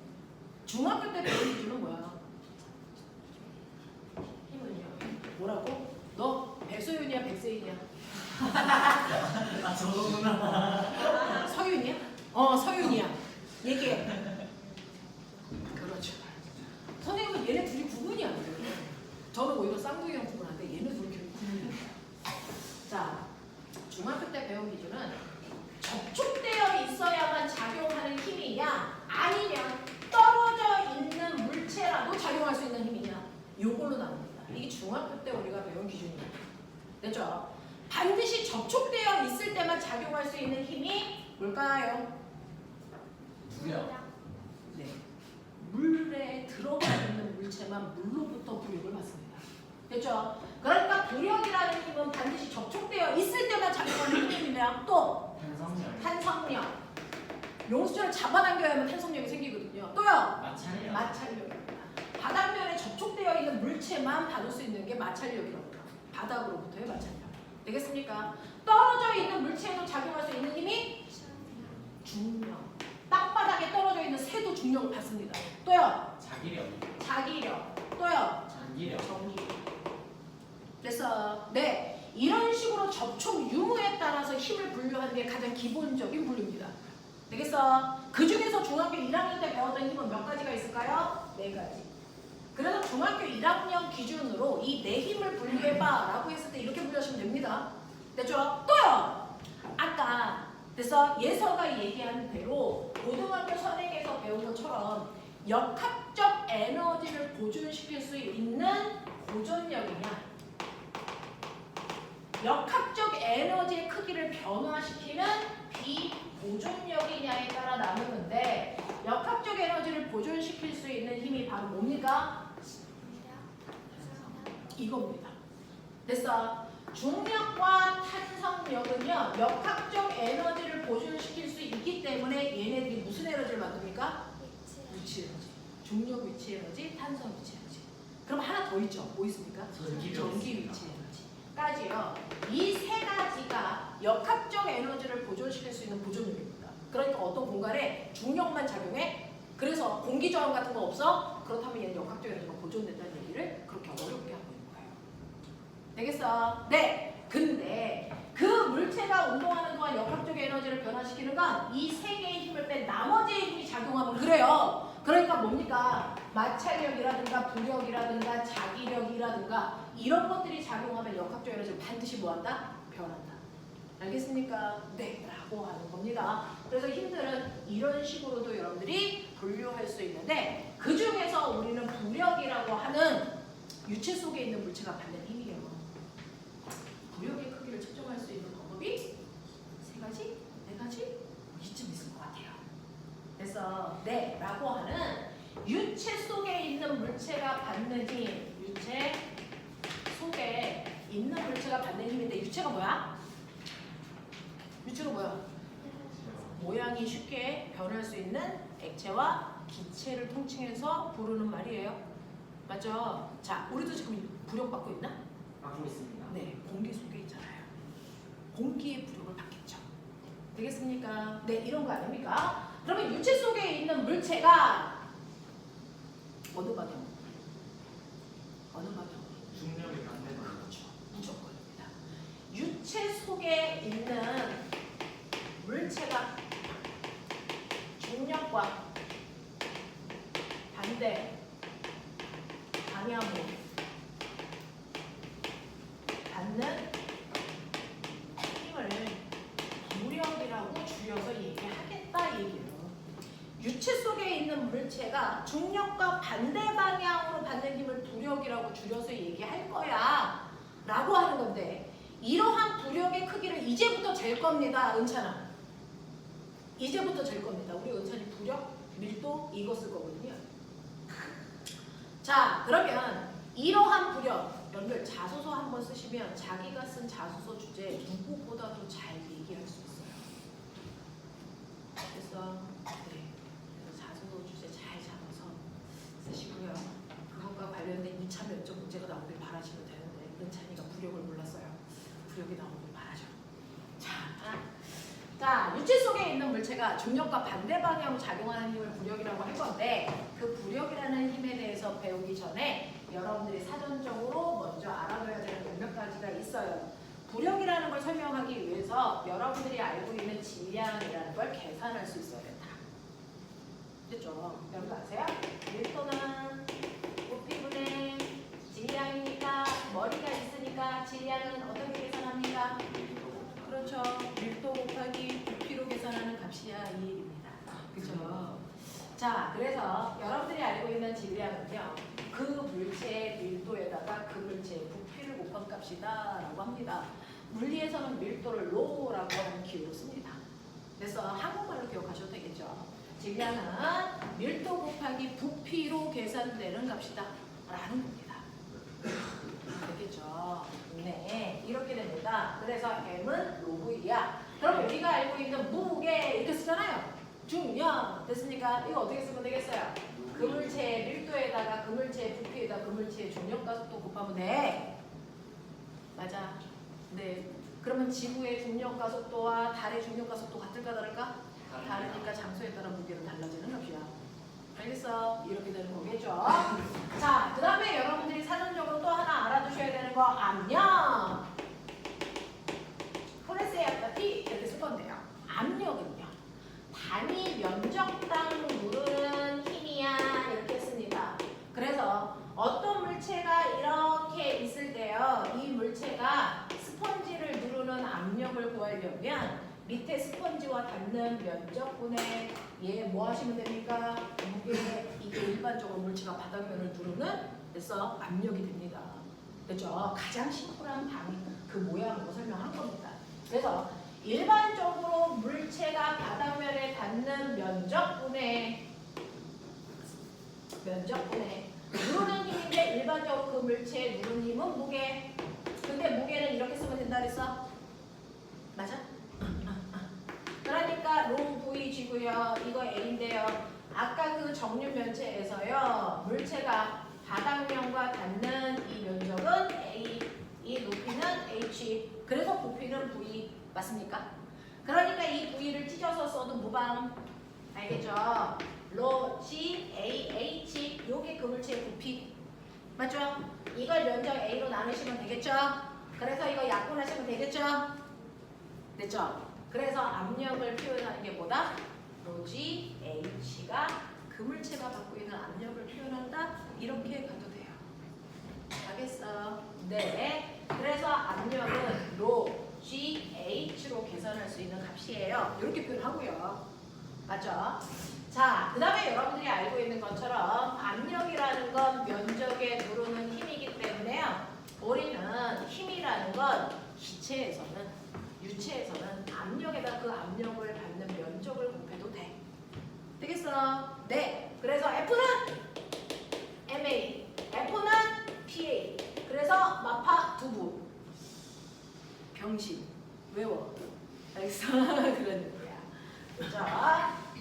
중학교 때 배운 기준은 뭐야? 힘은요? 뭐라고? 너 백소윤이야 백세인이야? 아 저거구나. 서윤이야? 서윤이야. 얘기해. 그렇죠. 선생님은 얘네 둘이 구분이 안 돼요. 저는 오히려 쌍둥이랑 구분하는데 얘네 둘이 구분이 안 돼요. 자, 중학교 때 배운 기준은 접촉되어 있어야만 작용하는 힘이냐 아니면 떨어져 있는 물체라도 작용할 수 있는 힘이냐 요걸로 나옵니다. 이게 중학교 때 우리가 배운 기준이에요. 됐죠? 반드시 접촉되어 있을 때만 작용할 수 있는 힘이 뭘까요? 누구야? 네. 물에 들어가 있는 물체만 물로부터 부력을 받습니다. 됐죠? 그러니까 부력이라는 힘은 반드시 접촉되어 있을 때만 작용하는 힘이며 또 탄성열. 탄성력. 용수철을 잡아당겨야만 탄성력이 생기거든요. 또요. 마찰이요. 마찰력입니다. 바닥면에 접촉되어 있는 물체만 받을 수 있는 게 마찰력이라고 해요. 바닥으로부터의 마찰력. 되겠습니까? 떨어져 있는 물체에도 작용할 수 있는 힘이 중력. 땅바닥에 떨어져 있는 새도 중력을 받습니다. 또요. 자기력. 자기력. 또요. 전기력. 전기. 그래서 네, 이런 식으로 접촉 유무에 따라서 힘을 분류하는 게 가장 기본적인 분류입니다. 되겠어? 그 중에서 중학교 1학년 때 배웠던 힘은 몇 가지가 있을까요? 4가지. 그래서 중학교 1학년 기준으로 이 4힘을 분류해봐 라고 했을 때 이렇게 분류하시면 됩니다. 됐죠? 또요! 아까 그래서 예서가 얘기한 대로 고등학교 선행에서 배운 것처럼 역학적 에너지를 보존시킬 수 있는 고전력이냐 역학적 에너지의 크기를 변화시키는 비보존력이냐에 따라 나누는데 역학적 에너지를 보존시킬 수 있는 힘이 바로 뭡니까? 이겁니다. 됐어? 중력과 탄성력은요 역학적 에너지를 보존시킬 수 있기 때문에 얘네들이 무슨 에너지를 만듭니까? 위치 에너지. 중력 위치 에너지, 탄성 위치 에너지. 그럼 하나 더 있죠? 뭐 있습니까? 전기 위치 에너지까지요. 이 3가지가 역학적 에너지를 보존시킬 수 있는 보존력입니다. 그러니까 어떤 공간에 중력만 작용해? 그래서 공기 저항 같은 거 없어? 그렇다면 얘는 역학적 에너지가 보존된다는 얘기를 그렇게 어렵게 하고 있는 거예요. 되겠어? 네. 근데 그 물체가 운동하는 동안 역학적 에너지를 변화시키는 건 이 뭡니까? 마찰력이라든가 부력이라든가 자기력이라든가 이런 것들이 작용하면 역학적 에너지를 반드시 뭐한다? 변한다. 알겠습니까? 네, 라고 하는 겁니다. 그래서 힘들은 이런 식으로도 여러분들이 분류할 수 있는데 그 중에서 우리는 부력이라고 하는 유체 속에 있는 물체가 받는 힘이에요. 부력의 크기를 측정할 수 있는 방법이 3가지? 4가지? 이쯤 있을 것 같아요. 그래서 네, 라고 하는 유체 속에 있는 물체가 받는 힘, 유체 속에 있는 물체가 받는 힘인데 유체가 뭐야? 유체가 뭐야? 모양이 쉽게 변할 수 있는 액체와 기체를 통칭해서 부르는 말이에요. 맞죠? 자, 우리도 지금 부력받고 있나? 받고 있습니다. 네, 공기 속에 있잖아요. 공기의 부력을 받겠죠. 되겠습니까? 네, 이런 거 아닙니까? 그러면 유체 속에 있는 물체가 어느 방향? 어느 방향? 중력이 반대로. 그렇죠. 무조건입니다. 유체 속에 있는 물체가 중력과 반대 방향으로 받는 힘을 부력이라고 줄여서 얘기하겠다 얘기예요. 유체 속에 있는 물체가 중력과 반대 방향으로 받는 힘을 부력이라고 줄여서 얘기할 거야 라고 하는 건데 이러한 부력의 크기를 이제부터 잴 겁니다. 은찬아. 이제부터 잴 겁니다. 우리 은찬이 부력, 밀도 이거 쓸 거거든요. 자, 그러면 이러한 부력, 여러분들 자소서 한번 쓰시면 자기가 쓴 자소서 주제 누구보다도 잘 얘기할 수 있어요. 그래서 네, 자소서 주제 잘 잡아서 쓰시고요. 그것과 관련된 2차 면접 문제가 나오길 바라시면 되는데 은찬이가 부력을 몰랐어요. 부력이 나오길 바라죠. 자, 유체 속에 있는 물체가 중력과 반대 방향으로 작용하는 힘을 부력이라고 할 건데 그 부력이라는 힘에 대해서 배우기 전에 여러분들이 사전적으로 먼저 알아둬야 되는 몇 가지가 있어요. 부력이라는 걸 설명하기 위해서 여러분들이 알고 있는 질량이라는 걸 계산할 수 있어야 된다. 됐죠? 여러분 아세요? 밀도는 부피분의 질량이니까 머리가 있으니까 질량은 어떻게 계산합니까? 그렇죠. 밀도 곱하기 부피로 계산하는 값이야 이 일입니다. 그렇죠. 자, 그래서 여러분들이 알고 있는 질량은요. 그 물체의 밀도에다가 그 물체의 부피를 곱한 값이다라고 합니다. 물리에서는 밀도를 로라고 하는 기호로 씁니다. 그래서 한국말로 기억하셔도 되겠죠. 질량은 밀도 곱하기 부피로 계산되는 값이다 라는 겁니다. 되겠죠. 네, 이렇게 됩니다. 그래서 M은 로그이야. 그럼 우리가 알고 있는 무게 이렇게 쓰잖아요. 중량 됐습니까? 이거 어떻게 쓰면 되겠어요? 그 물체의 밀도에다가 그 물체의 부피에다가 그 물체의 중력과 속도 곱하면 돼. 맞아. 네. 그러면 지구의 중력과 속도와 달의 중력과 속도 같을까 다를까? 다르니까 장소에 따라 무게는 달라지는 값이야. 알겠어? 이렇게 되는 거겠죠? 자, 그 다음에 여러분들이 사전적으로 또 하나 알아두셔야 되는 거 압력. 프레스의 P 이렇게 쓸 건데요. 압력은요. 단위 면적당 누르는 힘이야 이렇게 씁니다. 그래서 어떤 물체가 이렇게 있을 때요. 이 물체가 스펀지를 누르는 압력을 구하려면 밑에 스펀지와 닿는 면적분의 얘 뭐 하시면 됩니까? 무게 이게 일반적으로 물체가 바닥면을 누르는 그래서 압력이 됩니다. 그렇죠? 가장 심플한 그 모양으로 설명한 겁니다. 그래서 일반적으로 물체가 바닥면에 닿는 면적분의 누르는 힘인데 일반적으로 그 물체의 누르는 힘은 무게. 근데 무게는 이렇게 쓰면 된다 그랬어? 맞아? 그러니까 로 Vg고요. 이거 A인데요. 아까 그 정류 면체에서요. 물체가 바닥면과 닿는 이 면적은 A, 이 높이는 H. 그래서 부피는 V 맞습니까? 그러니까 이 V를 찢어서 써도 무방. 알겠죠? 로 G, A, H 요게 그 물체의 부피. 맞죠? 이걸 면적 A로 나누시면 되겠죠? 그래서 이거 약분하시면 되겠죠? 됐죠? 그래서 압력을 표현하는 게 뭐다? 로지 H가 그 그 물체가 받고 있는 압력을 표현한다. 이렇게 가도 돼요. 알겠어? 네. 그래서 압력은 로 GH로 계산할 수 있는 값이에요. 이렇게 표현하고요. 맞죠? 자, 그 다음에 여러분들이 알고 있는 것처럼 압력이라는 건 면적에 누르는 힘이기 때문에요. 우리는 힘이라는 건 기체에서는, 유체에서는 압력에다 그 압력을 받는 면적을 곱해도 돼. 되겠어? 네. 그래서 F는 MA, F는 PA. 그래서 마파 두부. 병신. 외워. 알겠어? 그런 의미야. 그죠?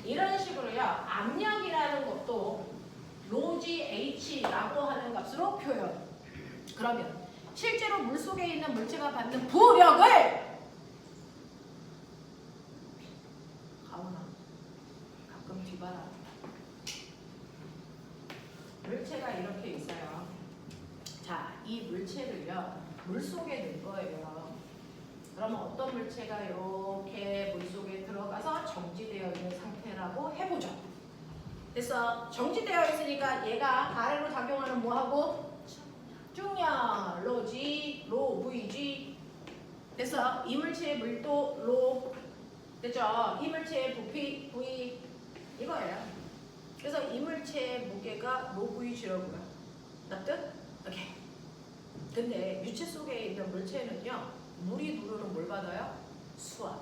이런 식으로요. 압력이라는 것도 로지 H라고 하는 값으로 표현. 그러면 실제로 물속에 있는 물체가 받는 부력을 가오나 가끔 뒤바라. 물체가 이렇게 있어요. 자, 이 물체를요. 물속에 넣을 거예요. 그러면 어떤 물체가 이렇게 물속에 들어가서 정지되어 있는 상태라고 해보죠. 그래서 정지되어 있으니까 얘가 아래로 작용하는 뭐하고? 중량, 로지, 로, VG. 그래서 이 물체의 물도 로, 됐죠? 이 물체의 부피, V 이거예요. 그래서 이 물체의 무게가 로, VG라고요. 납득? 오케이. 근데 유체 속에 있는 물체는요. 물이 누르는 뭘 받아요? 수압.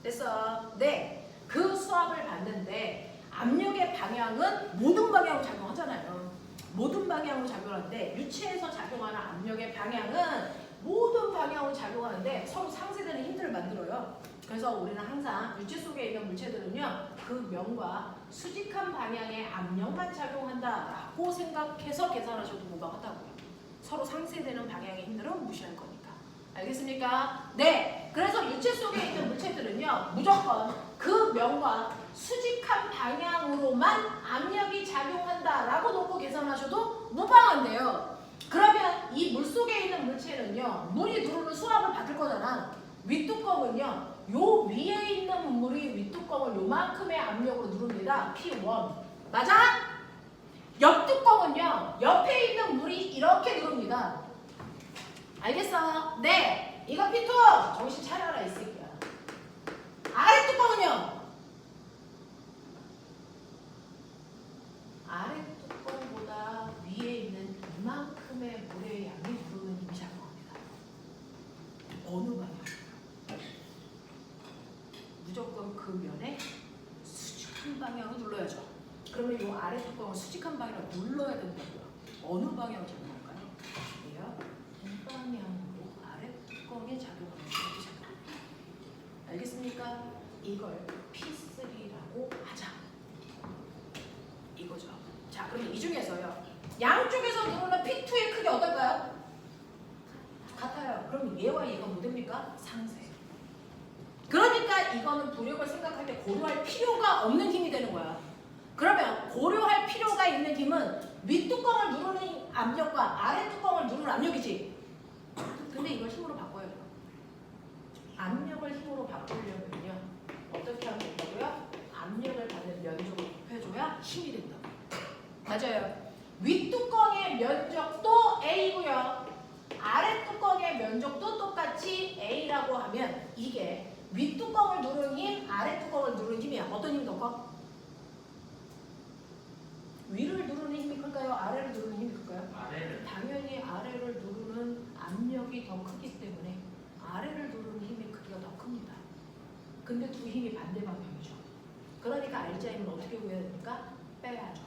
그래서 네, 그 수압을 받는데 압력의 방향은 모든 방향으로 작용하잖아요. 모든 방향으로 작용하는데 유체에서 작용하는 압력의 방향은 모든 방향으로 작용하는데 서로 상쇄되는 힘들을 만들어요. 그래서 우리는 항상 유체 속에 있는 물체들은요. 그 면과 수직한 방향의 압력만 작용한다라고 생각해서 계산하셔도 무방하다고요. 서로 상쇄되는 방향의 힘들은 무시할 거니까. 알겠습니까? 네. 그래서 유체 속에 있는 물체들은요. 무조건 그 면과 수직한 방향으로만 압력이 작용한다라고 놓고 계산하셔도 무방한데요. 그러면 이 물속에 있는 물체는요. 물이 누르는 수압을 받을 거잖아. 윗뚜껑은요. 요 위에 있는 물이 윗뚜껑을 요만큼의 압력으로 누릅니다. P1. 맞아? 옆뚜껑은요. 옆에 있는 물이 이렇게 누릅니다. 알겠어? 네. 이거 P2. 정신 차려라 이 새끼야. 아래 뚜껑은요. 아래 뚜껑보다 위에 있는 이만큼의 물의 양이 누르는 힘이 작용합니다. 어느 방향? 무조건 그 면에 수직한 방향으로 눌러야죠. 그러면 이 아래 뚜껑을 수직한 방향으로 눌러야 된다고요. 어느 방향으로 작용할까요? 이게요. 이 방향으로 아래 뚜껑에 작용하는 힘이 작용합니다. 알겠습니까? 이걸 P3라고 하자. 이거죠. 자, 그럼 이 중에서요. 양쪽에서 누르는 P2의 크기 어떨까요? 같아요. 그럼 얘와 얘가 뭐 됩니까? 상쇄. 그러니까 이거는 부력을 생각할 때 고려할 필요가 없는 힘이 되는 거야. 그러면 고려할 필요가 있는 힘은 윗뚜껑을 누르는 압력과 아래뚜껑을 누르는 압력이지. 근데 이걸 힘으로 바꿔야 돼요. 압력을 힘으로 바꾸려면요. 어떻게 하면 된다고요? 압력을 받는 면적을 곱해줘야 힘이 된다고. 맞아요. 윗뚜껑의 면적도 A고요. 아래뚜껑의 면적도 똑같이 A라고 하면 이게 윗뚜껑을 누르는 힘, 아래뚜껑을 누르는 힘이야. 어떤 힘이 더 커? 위를 누르는 힘이 클까요? 아래를 누르는 힘이 클까요? 아래를. 당연히 아래를 누르는 압력이 더 크기 때문에 아래를 누르는 힘의 크기가 더 큽니다. 근데 두 힘이 반대 방향이죠. 그러니까 알자임은 어떻게 구해야 됩니까? 빼야죠.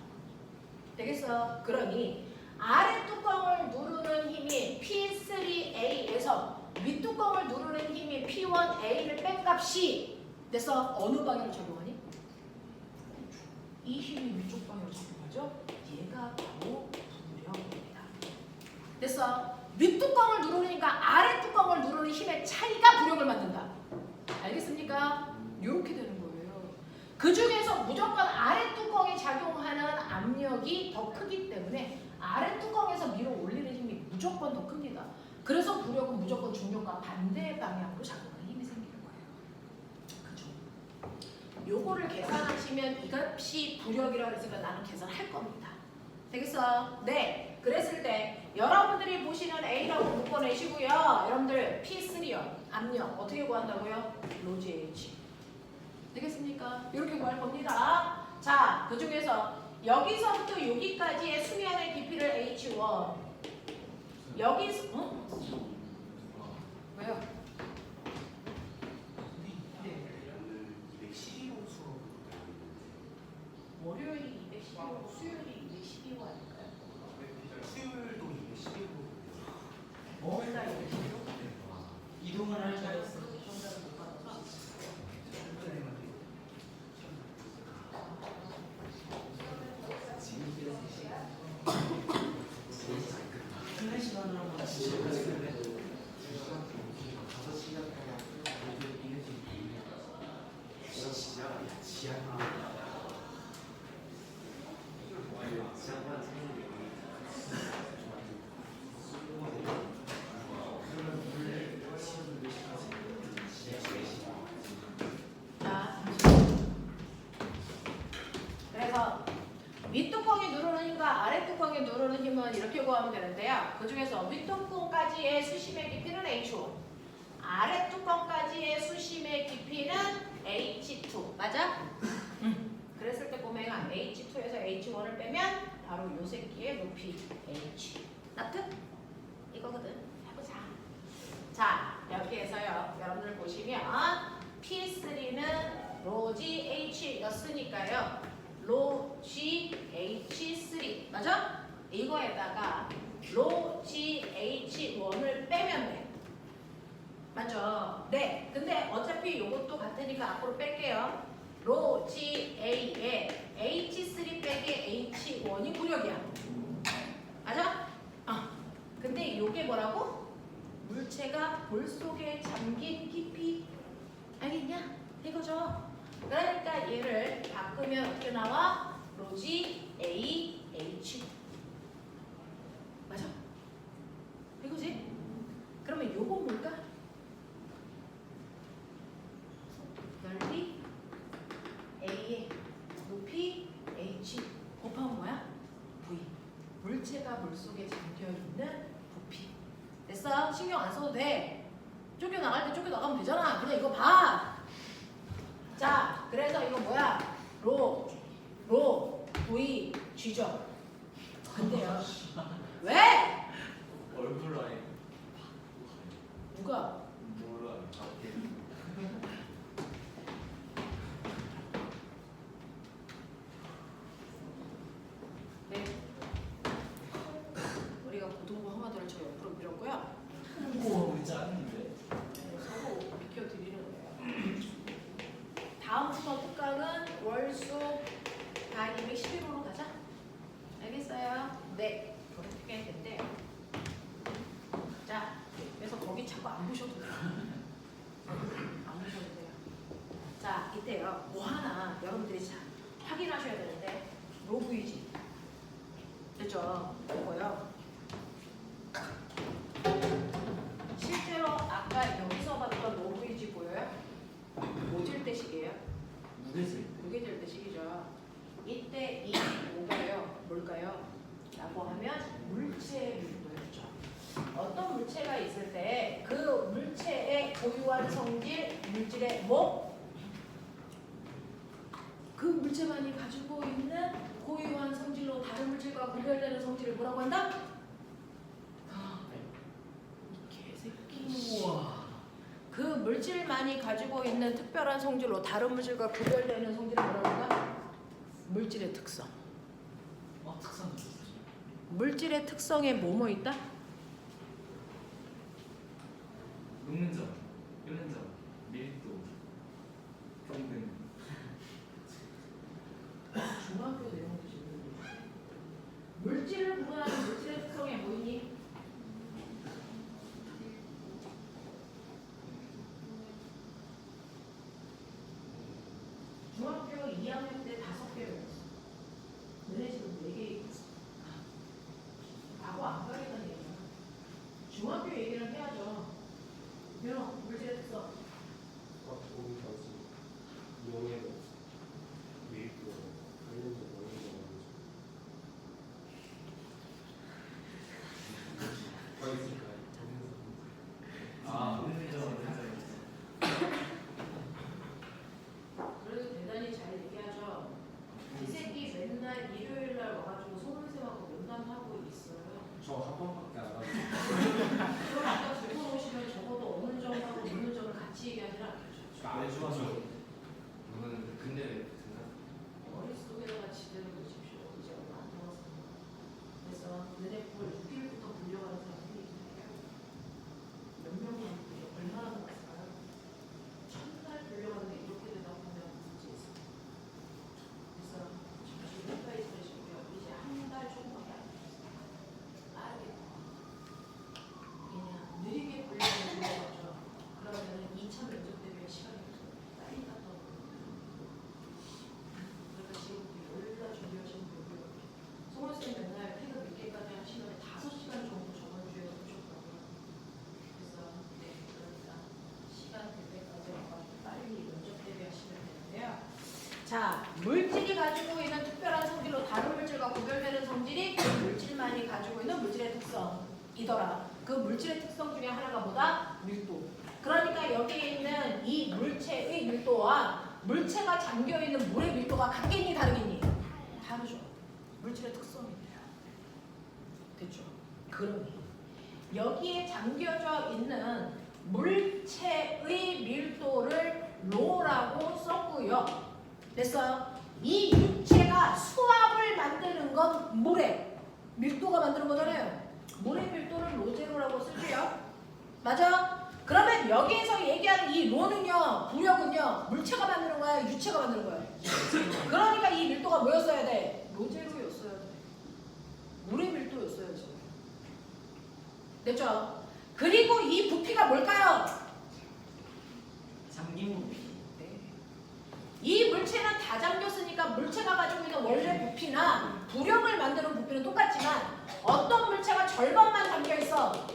되겠어? 그러니 아래 뚜껑을 누르는 힘이 P3A에서 윗뚜껑을 누르는 힘이 P1A를 뺀 값이 됐어? 어느 방향으로 작용하니? 이 힘이 위쪽 방향으로 작용하죠? 얘가 바로 부력입니다. 됐어? 윗뚜껑을 누르니까 아래 뚜껑을 누르는 힘의 차이가 부력을 만든다. 알겠습니까? 이렇게 되는 거예요. 그 중에서 무조건 아래 뚜껑에 작용하는 압력이 더 크기 때문에 아래 뚜껑에서 밀어 올리는 힘이 무조건 더 큽니다. 그래서 부력은 무조건 중력과 반대 방향으로 작용하는 힘이 생기는 거예요. 그죠? 요거를 계산하시 계산하시면 이 값이 부력이라고 했으니까 나는 계산할 겁니다. 되겠어? 네. 그랬을 때 여러분들이 보시는 A라고 묶어내시고요. 여러분들 P3요. 압력 어떻게 구한다고요? 로지 H. 되겠습니까? 이렇게 구할 겁니다. 자, 그 중에서 여기서부터 여기까지의 수면의 깊이를 H1. 여기서 왜요? 월요일이 212호, 수요일이 212호 아닐까요? 수요일도 211호. 월날 212호? 이동을 할 때였어. 정답을 못 받아서. 한 시간을 한번 진짜 자, 그래서 윗뚜껑이 누르는 힘과 아랫뚜껑이 누르는 힘은 이렇게 구하면 되는데요. 그 중에서 윗뚜껑까지의 수심의 깊이는 H1, 아랫뚜껑까지의 수심의 깊이는 H2. 맞아? 그랬을 때 보면 H2에서 H1을 빼면 바로 요 새끼의 높이 H. 납득? 이거거든. 해보자. 자, 여기에서요. 여러분들 보시면 P3는 로지 H였으니까요. 로지 H3 맞아? 이거에다가 로지 H1을 빼면 돼. 맞죠? 네. 근데 어차피 이것도 같으니까 앞으로 뺄게요. 로지 A에 H3 빼기 H1이 무력이야. 맞아? 근데 이게 뭐라고? 물체가 볼 속에 잠긴 깊이. 알겠냐? 이거죠. 그러니까 얘를 바꾸면 어떻게 나와? 로지 A H. 맞아? 이거지? 그러면 요건 뭘까? 넓이 A의 높이 H 곱하면 뭐야? V. 물체가 물속에 잠겨있는 부피. 됐어? 신경 안 써도 돼. 쫓겨 나갈 때 쫓겨 나가면 되잖아. 그냥 이거 봐. 자, 그래서 이거 뭐야? 로, V, G죠. 근데요. 왜? 얼굴 라인. 누가? 몰라요. 네. 우리가 고등부 항아들을 저 옆으로 밀었고요. 오, 우리 짱인데. 서로 비켜드리는 거예요. 다음 수업 특강은 월수 다 211호로 가자. 알겠어요? 네. 그렇게 된대요. 자, 그래서 거기 자꾸 안 보셔도 돼요. 안 보셔도 돼요. 자, 이때요. 뭐 하나 여러분들이 자, 확인하셔야 되는데 로브이지. 됐죠? 이거요. 실제로 아까 여기서 봤던 로브이지 보여요? 모질 때 식이에요? 무게질. 무게질 때 식이죠. 이때 이 뭐가요? 뭘까요? 라고 하면 물체의 밀도였죠. 어떤 물체가 있을 때 그 물체의 고유한 성질, 물질의 뭐? 그 물체만이 가지고 있는 고유한 성질로 다른 물질과 구별되는 성질을 뭐라고 한다? 개새끼. 우와. 그 물질만이 가지고 있는 특별한 성질로 다른 물질과 구별되는 성질을 뭐라고 한다? 물질의 특성. 특성. 물질의 특성에 뭐뭐 있다? 녹는 점, 끓는 점, 밀도, 평등. 중학교 내용도 지금 물질을 구분하는 물질의 특성에 뭐 있니? 중학교 2학년 때 5개였어. 너네 지금 4개 있어. 하고 안 가겠다는 얘기야. 중학교 얘기는 해야죠. 윤호, 물질의 특성. 고기 가지 용해로 밀도 왜 좋아서? 이거는 근데 왜 생각? 머릿속에다가 지대로 보십시오. 이제 얼마 안 남았습니다. 그래서 은행볼 6일부터 불려가는 사람들이 있네요. 몇 명만 불려? 얼마나 남았을까요? 1000달 불려가는데 이렇게 되다 보면 문제 있습니다. 그래서 잠시 가까이 들으시고요. 이제 한 달 조금밖에 안 남았습니다. 빠르게 그냥 느리게 불려가는 거죠. 그러면은 2차 면접 대비할 시간이 없어요. 빨리 갔다 오는 그러니까 지금부터 열일날 준비하시면 되고요. 송원쌤 맨날 퇴근 늦게까지 하시면 5시간 정도 저번 주에 오셨더라고요. 그래서 그러니까 시간 될 때까지 와가지고 빨리 면접 대비하시면 되는데요. 자, 물질이 가지고 있는 특별한 성질로 다른 물질과 구별되는 성질이 그 물질만이 가지고 있는 물질의 특성이더라. 그 물질의 특성 중에 하나가 뭐다? 밀도. 그러니까 여기에 있는 이 물체의 밀도와 물체가 잠겨있는 물의 밀도가 같겠니 다르겠니? 다르죠. 물질의 특성인데요. 됐죠? 그러니 여기에 잠겨져 있는 물체의 밀도를 로라고 썼고요. 됐어요? 이 유체가 수압을 만드는 건 물의 밀도가 만드는 거잖아요. 물의 밀도를 로제로라고 쓸게요. 맞아? 그러면 여기에서 얘기하는 이 로는요, 부력은요, 물체가 만드는 거야, 유체가 만드는 거야? 그러니까 이 밀도가 뭐였어야 돼? 로제로였어야 돼. 물의 밀도였어야지. 됐죠? 그리고 이 부피가 뭘까요? 잠긴 부피. 네. 이 물체는 다 잠겼으니까 물체가 가지고 있는 원래 부피나 부력을 만드는 부피는 똑같지만 어떤 물체가 절반만 잠겨있어.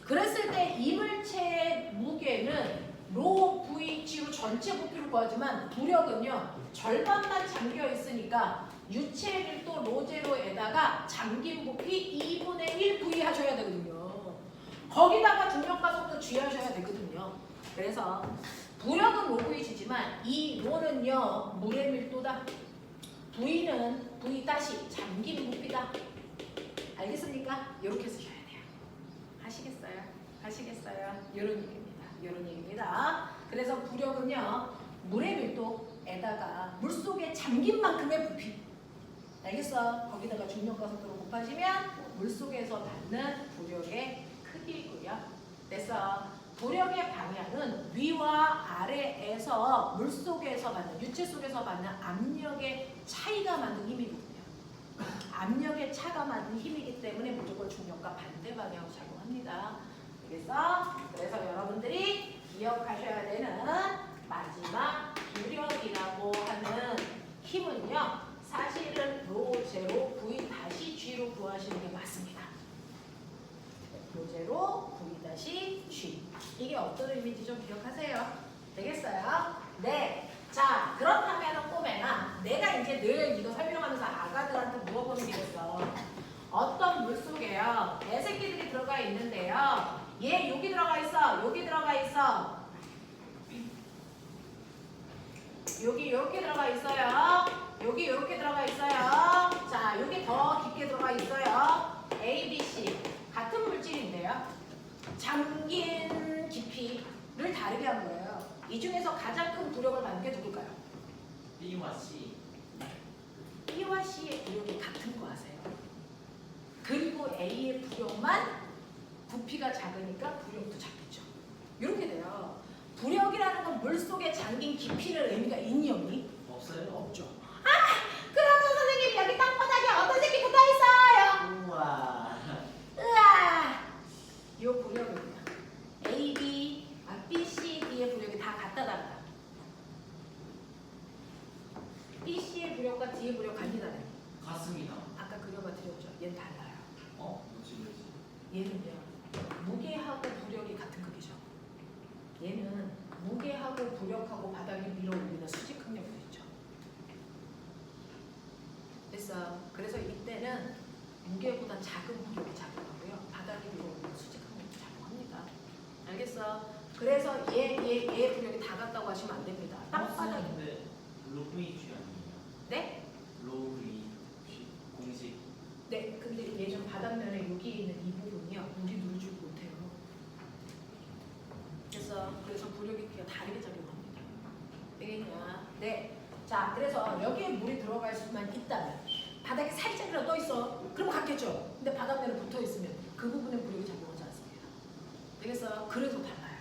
그랬을 때 이 물체의 무게는 로 VG로 전체 부피를 구하지만 부력은요 절반만 잠겨 있으니까 유체 밀도 로제로에다가 잠긴 부피 2분의 1 V 하셔야 되거든요. 거기다가 중력가속도 G 하셔야 되거든요. 그래서 부력은 로 VG지만 이 로는요 물의 밀도다. V는 V 다시 잠긴 부피다. 알겠습니까? 이렇게 쓰셔야 돼요. 하시겠어요? 하시겠어요? 이런 얘기입니다. 이런 얘기입니다. 그래서 부력은요 물의 밀도에다가 물 속에 잠긴 만큼의 부피. 알겠어? 거기다가 중력가속도로 곱하시면 물 속에서 받는 부력의 크기이고요. 됐어? 부력의 방향은 위와 아래에서 물 속에서 받는 유체 속에서 받는 압력의 차이가 만든 힘이거든요. 압력의 차가 만든 힘이기 때문에 무조건 중력과 반대 방향으로 작용합니다. 알겠어? 그래서 여러분들이 기억하셔야 되는 마지막 부력이라고 하는 힘은요. 사실은 로 제로 V 다시 G로 구하시는 게 맞습니다. 로 제로 V 다시 G. 이게 어떤 의미인지 좀 기억하세요. 되겠어요? 네. 자, 그렇다면 꼬매나 내가 이제 늘 이거 설명하면서 아가들한테 물어보는 게 있어. 어떤 물 속에요 애새끼들이 들어가 있는데요. 얘 여기 들어가 있어. 여기 들어가 있어. 여기 이렇게 들어가 있어요. 여기 이렇게 들어가 있어요. 자, 여기 더 깊게 들어가 있어요. A, B, C 같은 물질인데요. 잠긴 깊이를 다르게 한 거예요. 이 중에서 가장 큰 부력을 받는 게 누굴까요? B와 C. B와 C의 부력이 같은 거 아세요? 그리고 A의 부력만 부피가 작으니까 부력도 작겠죠. 이렇게 돼요. 부력이라는 건 물속에 잠긴 깊이를 의미가 있니 없니? 없어요? 없죠. 그러면 선생님 여기 땅바닥에 어떤 새끼 붙어 있어요? 우와. 으아! 이 부력은요. A, B, C, D의 부력이 다 같다 다르다. B, C의 부력과 D의 부력 같니 다르니? 같습니다. 아까 그려봐 드렸죠. 얘는 달라요. 뭐지? 얘는요. 무게하고 부력이 같은 크기죠. 얘는 무게하고 부력하고 바닥에 밀어 올리는 수직 항력도 있죠. 됐어. 그래서 이때는 무게보다 작은 부력이 작용하고요. 바닥에 밀어 올리는 수직 항력도 작용합니다. 알겠어? 그래서 얘 부력이 다 같다고 하시면 안 됩니다. 땅바닥에. 근데 로브이지 아니에요? 네? 로브이지 공식. 네. 근데 얘는 바닥면에 여기 있는 이 부분이요. 물이 누르지 못해요. 그래서 되겠어. 그래서 부력이 크기가 다르게 작용합니다. 되겠냐? 네. 자, 그래서 여기에 물이 들어갈 수만 있다면 바닥에 살짝이라도 떠 있어. 그럼 갔겠죠. 근데 바닥면에 붙어 있으면 그 부분에 부력이 작용하지 않습니다. 되겠어? 그래서 달라요.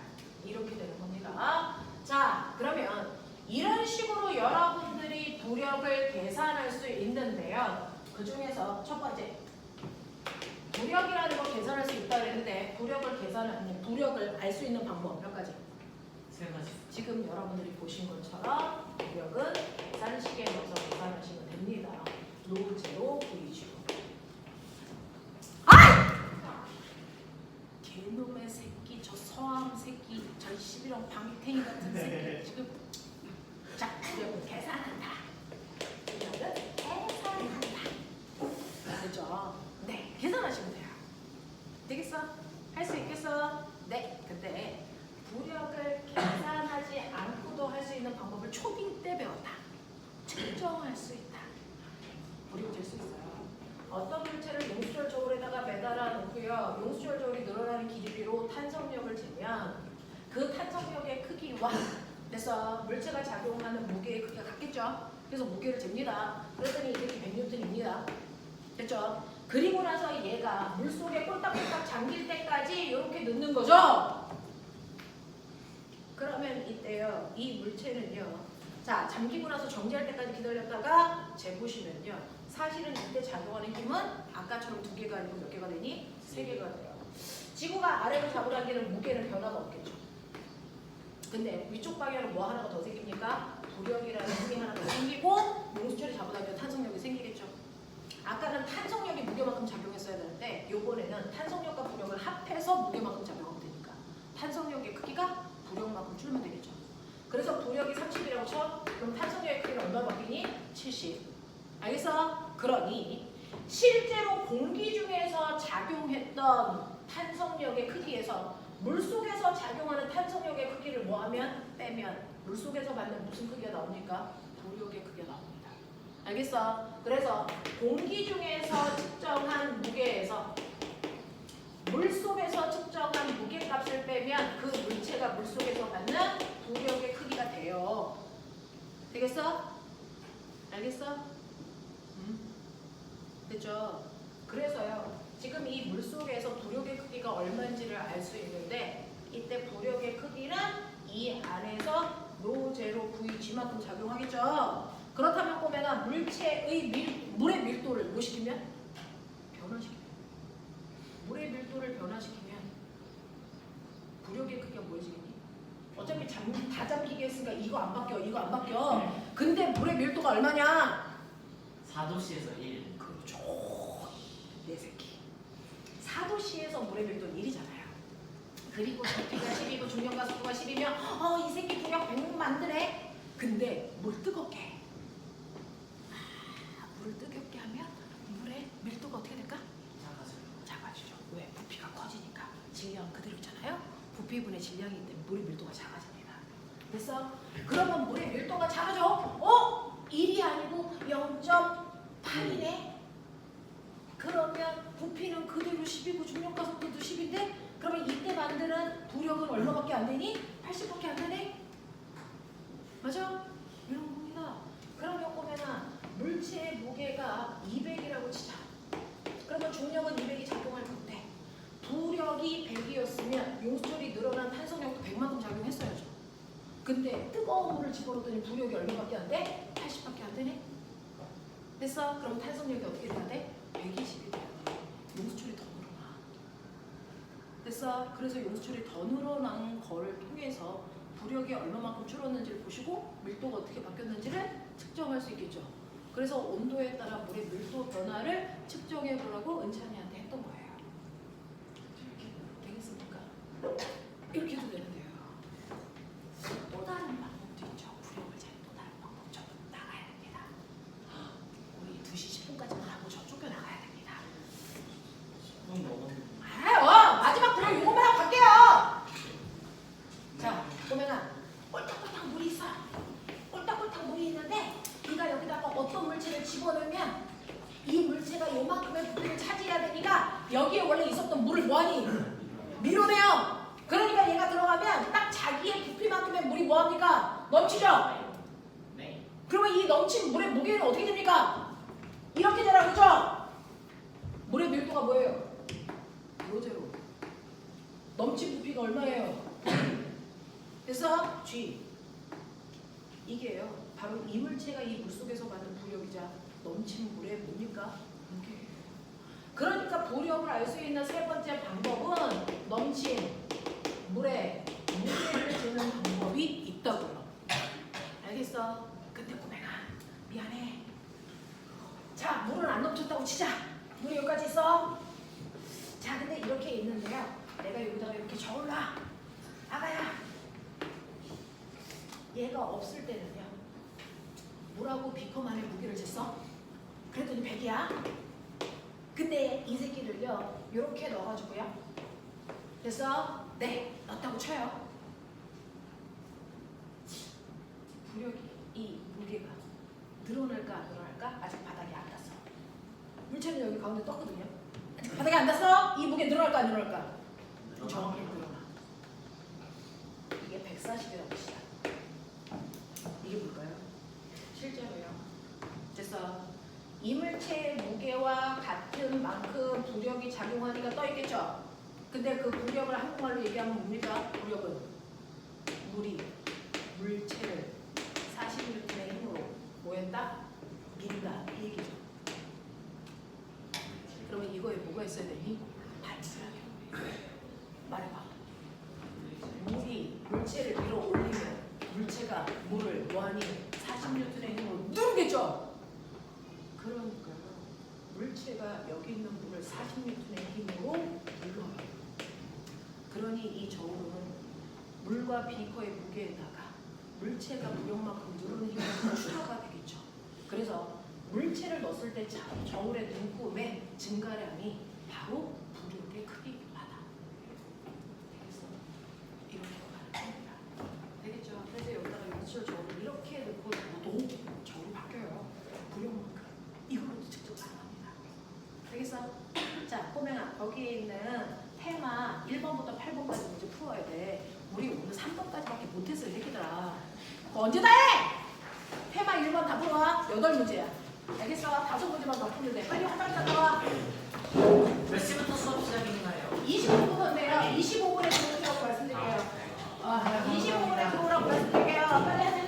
이렇게 되는 겁니다. 자, 그러면 이런 식으로 여러분들이 부력을 계산할 수 있는데요. 그 중에서 첫 번째, 부력이라는 걸 계산할 수 있다 그랬는데 부력을 알 수 있는 방법 몇 가지? 세 가지. 지금 여러분들이 보신 것처럼 부력은 계산식에 넣어서 계산하시면 됩니다. 로, 제로, V죠. 개놈의 새끼, 저 서암 새끼, 저 11원 방탱이 같은 새끼 지금. 자, 부력은 계산한다. 부력은 계산한다. 됐죠? 네, 계산하시면 돼요. 되겠어? 할 수 있겠어? 네, 근데 부력을 계산하지 않고도 할 수 있는 방법을 초딩 때 배웠다. 측정할 수 있다. 부력 잴 수 있어요. 어떤 물체를 용수철 저울에다가 매달아 놓고요. 용수철 저울이 늘어나는 길이로 탄성력을 재면 그 탄성력의 크기와 그래서 물체가 작용하는 무게의 크기가 같겠죠. 그래서 무게를 잽니다. 그랬더니 이렇게 100N입니다. 됐죠? 그리고 나서 얘가 물속에 꼴딱꼴딱 잠길 때까지 이렇게 넣는 거죠. 그러면 이때요, 이 물체는요, 자, 잠기고 나서 정지할 때까지 기다렸다가 재보시면요, 사실은 이때 작용하는 힘은 아까처럼 2개가 아니고 몇 개가 되니? 3개가 돼요. 지구가 아래로 잡으라기에는 무게는 변화가 없겠죠. 근데 위쪽 방향은 뭐 하나가 더 생깁니까? 부력이라는 힘이 하나 더 생기고 용수철이 잡으라기에 탄성력이 생기겠죠. 아까는 탄성력이 무게만큼 작용했어야 되는데 요번에는 탄성력과 부력을 합해서 무게만큼 작용하면 되니까 탄성력의 크기가 부력만큼 줄면 되겠죠. 그래서 부력이 30이라고 쳐? 그럼 탄성력의 크기는 얼마 바뀌니? 70. 알겠어? 그러니 실제로 공기 중에서 작용했던 탄성력의 크기에서 물속에서 작용하는 탄성력의 크기를 뭐하면? 빼면 물속에서 받는 무슨 크기가 나옵니까? 부력의 크기가 나옵니다. 알겠어? 그래서 공기 중에서 측정한 무게에서 물속에서 측정한 무게값을 빼면 그 물체가 물속에서 받는 부력의 크기가 돼요. 되겠어? 알겠어? 됐죠? 그래서요. 지금 이 물속에서 부력의 크기가 얼마인지를 알 수 있는데 이때 부력의 크기는 이 안에서 로, 제로, V, G만큼 작용하겠죠? 그렇다면 보면 물체의 물의 밀도를 뭐 시키면? 변화시키면. 물의 밀도를 변화시키면 부력의 크기가 뭐해지겠니? 어차피 다 잠기게 했으니까 이거 안 바뀌어, 이거 안 바뀌어. 근데 물의 밀도가 얼마냐? 4도씨에서 1. 그렇죠. 내 새끼. 4도씨에서 물의 밀도는 1이잖아요. 그리고 부피가 10이고 중력과 속도가 10이면 이 새끼 부력 100 만드네. 근데 물 뜨겁게 해. 물 뜨겁게 하면 물의 밀도가 어떻게 될까? 작아지죠. 왜? 부피가 커지니까. 질량은 그대로 있잖아요. 부피분의 질량이기 때문에 물의 밀도가 작아집니다. 됐어? 그러면 물의 밀도가 작아져. 1이 아니고 0.8이네. 그러면 부피는 그대로 10이고 중력과 속도도 10인데 그러면 이때 만드는 부력은 얼마밖에 안 되니? 80밖에 안 되네? 맞아? 이런 겁니다. 그러면 보면은 물체의 무게가 200이라고 치자. 그러면 중력은 200이 작용할 건데 부력이 100이었으면 용수철이 늘어난 탄성력도 100만큼 작용했어야죠. 근데 뜨거운 물을 집어넣더니 부력이 얼마밖에 안 돼? 80밖에 안 되네? 됐어? 그럼 탄성력이 어떻게 돼야 돼? 120이 돼야 돼. 용수철이 더 늘어나. 됐어? 그래서 용수철이 더 늘어난 거를 통해서 부력이 얼마만큼 줄었는지를 보시고 밀도가 어떻게 바뀌었는지를 측정할 수 있겠죠. 그래서 온도에 따라 물의 밀도 변화를 측정해 보라고 은찬이한테 했던 거예요. 되겠습니까? 이렇게 해도 되는데요. 또 다른 방법도 있죠. 부력을 재는 또 다른 방법. 저 나가야 됩니다. 우리 2시 10분까지만 하고 저 쫓겨나가야 됩니다. 10분 넘었는데. 마지막 부력 이거만 하고 갈게요. 자, 보면은 꼴딱꼴딱 물이 있어. 꼴딱꼴딱 물이 있는데 네가 여기다가 어떤 물체를 집어넣으면 이 물체가 요만큼의 부피를 차지해야 되니까 여기에 원래 있었던 물을 뭐하니? 밀어내요. 그러니까 얘가 들어가면 딱 자기 뭐합니까? 넘치죠? 네. 그러면 이 넘친 물의 무게는 어떻게 됩니까? 이렇게 되라 그죠? 물의 밀도가 뭐예요? 로제로. 넘친 부피가 얼마예요? 그래서 G 이게요. 바로 이물체가 이 물속에서 받는 부력이자 넘친 물의 뭡니까? 무게예요. 그러니까 부력을 알 수 있는 세 번째 방법은 넘친 물의 무게를 재는 방법이 있다고요. 알겠어? 근데 꼬맹아 미안해. 자, 물은 안 넘쳤다고 치자. 물이 여기까지 있어. 자, 근데 이렇게 있는데요. 내가 여기다가 이렇게 저올라. 아가야. 얘가 없을 때는요. 물하고 비커만의 무게를 쟀어. 그랬더니 100이야. 근데 이 새끼를요. 이렇게 넣어가지고요. 그래서 네, 넣었다고 쳐요. 부력이 이 무게가 늘어날까 안 늘어날까? 아직 바닥에 안 닿았어. 물체는 여기 가운데 떴거든요. 아직 바닥에 안 닿았어? 이 무게 늘어날까 안 늘어날까? 정확히 늘어나. 이게 140이라고 보시다. 이게 뭘까요? 실제로요. 그래서 이물체의 무게와 같은 만큼 부력이 작용하니까 떠 있겠죠. 근데 그 부력을 한국말로 얘기하면 뭡니까? 부력은 물이 물체를 40N의 힘으로 뭐했다? 민다 이 얘기죠. 그러면 이거에 뭐가 있어야 되니? 반지하게 말해봐. 물이 물체를 밀어 올리면 물체가 물을 뭐하니? 40N의 힘으로 누르겠죠. 그러니까요. 물체가 여기 있는 물을 40N의 힘으로 눌러요. 그러니 이 저울은 물과 비커의 무게에다가 물체가 무력만큼 누르는 힘을 추가가 되겠죠. 그래서 물체를 넣었을 때 저울의 눈금의 증가량이 바로 부력의 크기마다 되겠어. 이렇게 가는 겁니다. 되겠죠. 그래서 여기다가 연출 저울을 이렇게 넣고 놔도 저울이 바뀌어요. 부력만큼. 이걸로 직접 가능합니다. 되겠어? 자, 꼬맹아, 거기에 있는 테마 1번부터 8번까지 문제 풀어야 돼. 우리 오늘 3번까지밖에 못했어, 이 새끼들아. 그거 언제 다 해? 테마 1번 다 풀어와. 8문제야. 알겠어? 5문제만 더 풀면 돼. 빨리 한 빨리 갔다 와. 몇 시부터 수업 시작인가요? 25분인데요. 25분에 들어오라고 말씀드릴게요. 25분에 들어오라고 말씀드릴게요. 빨리 하세요.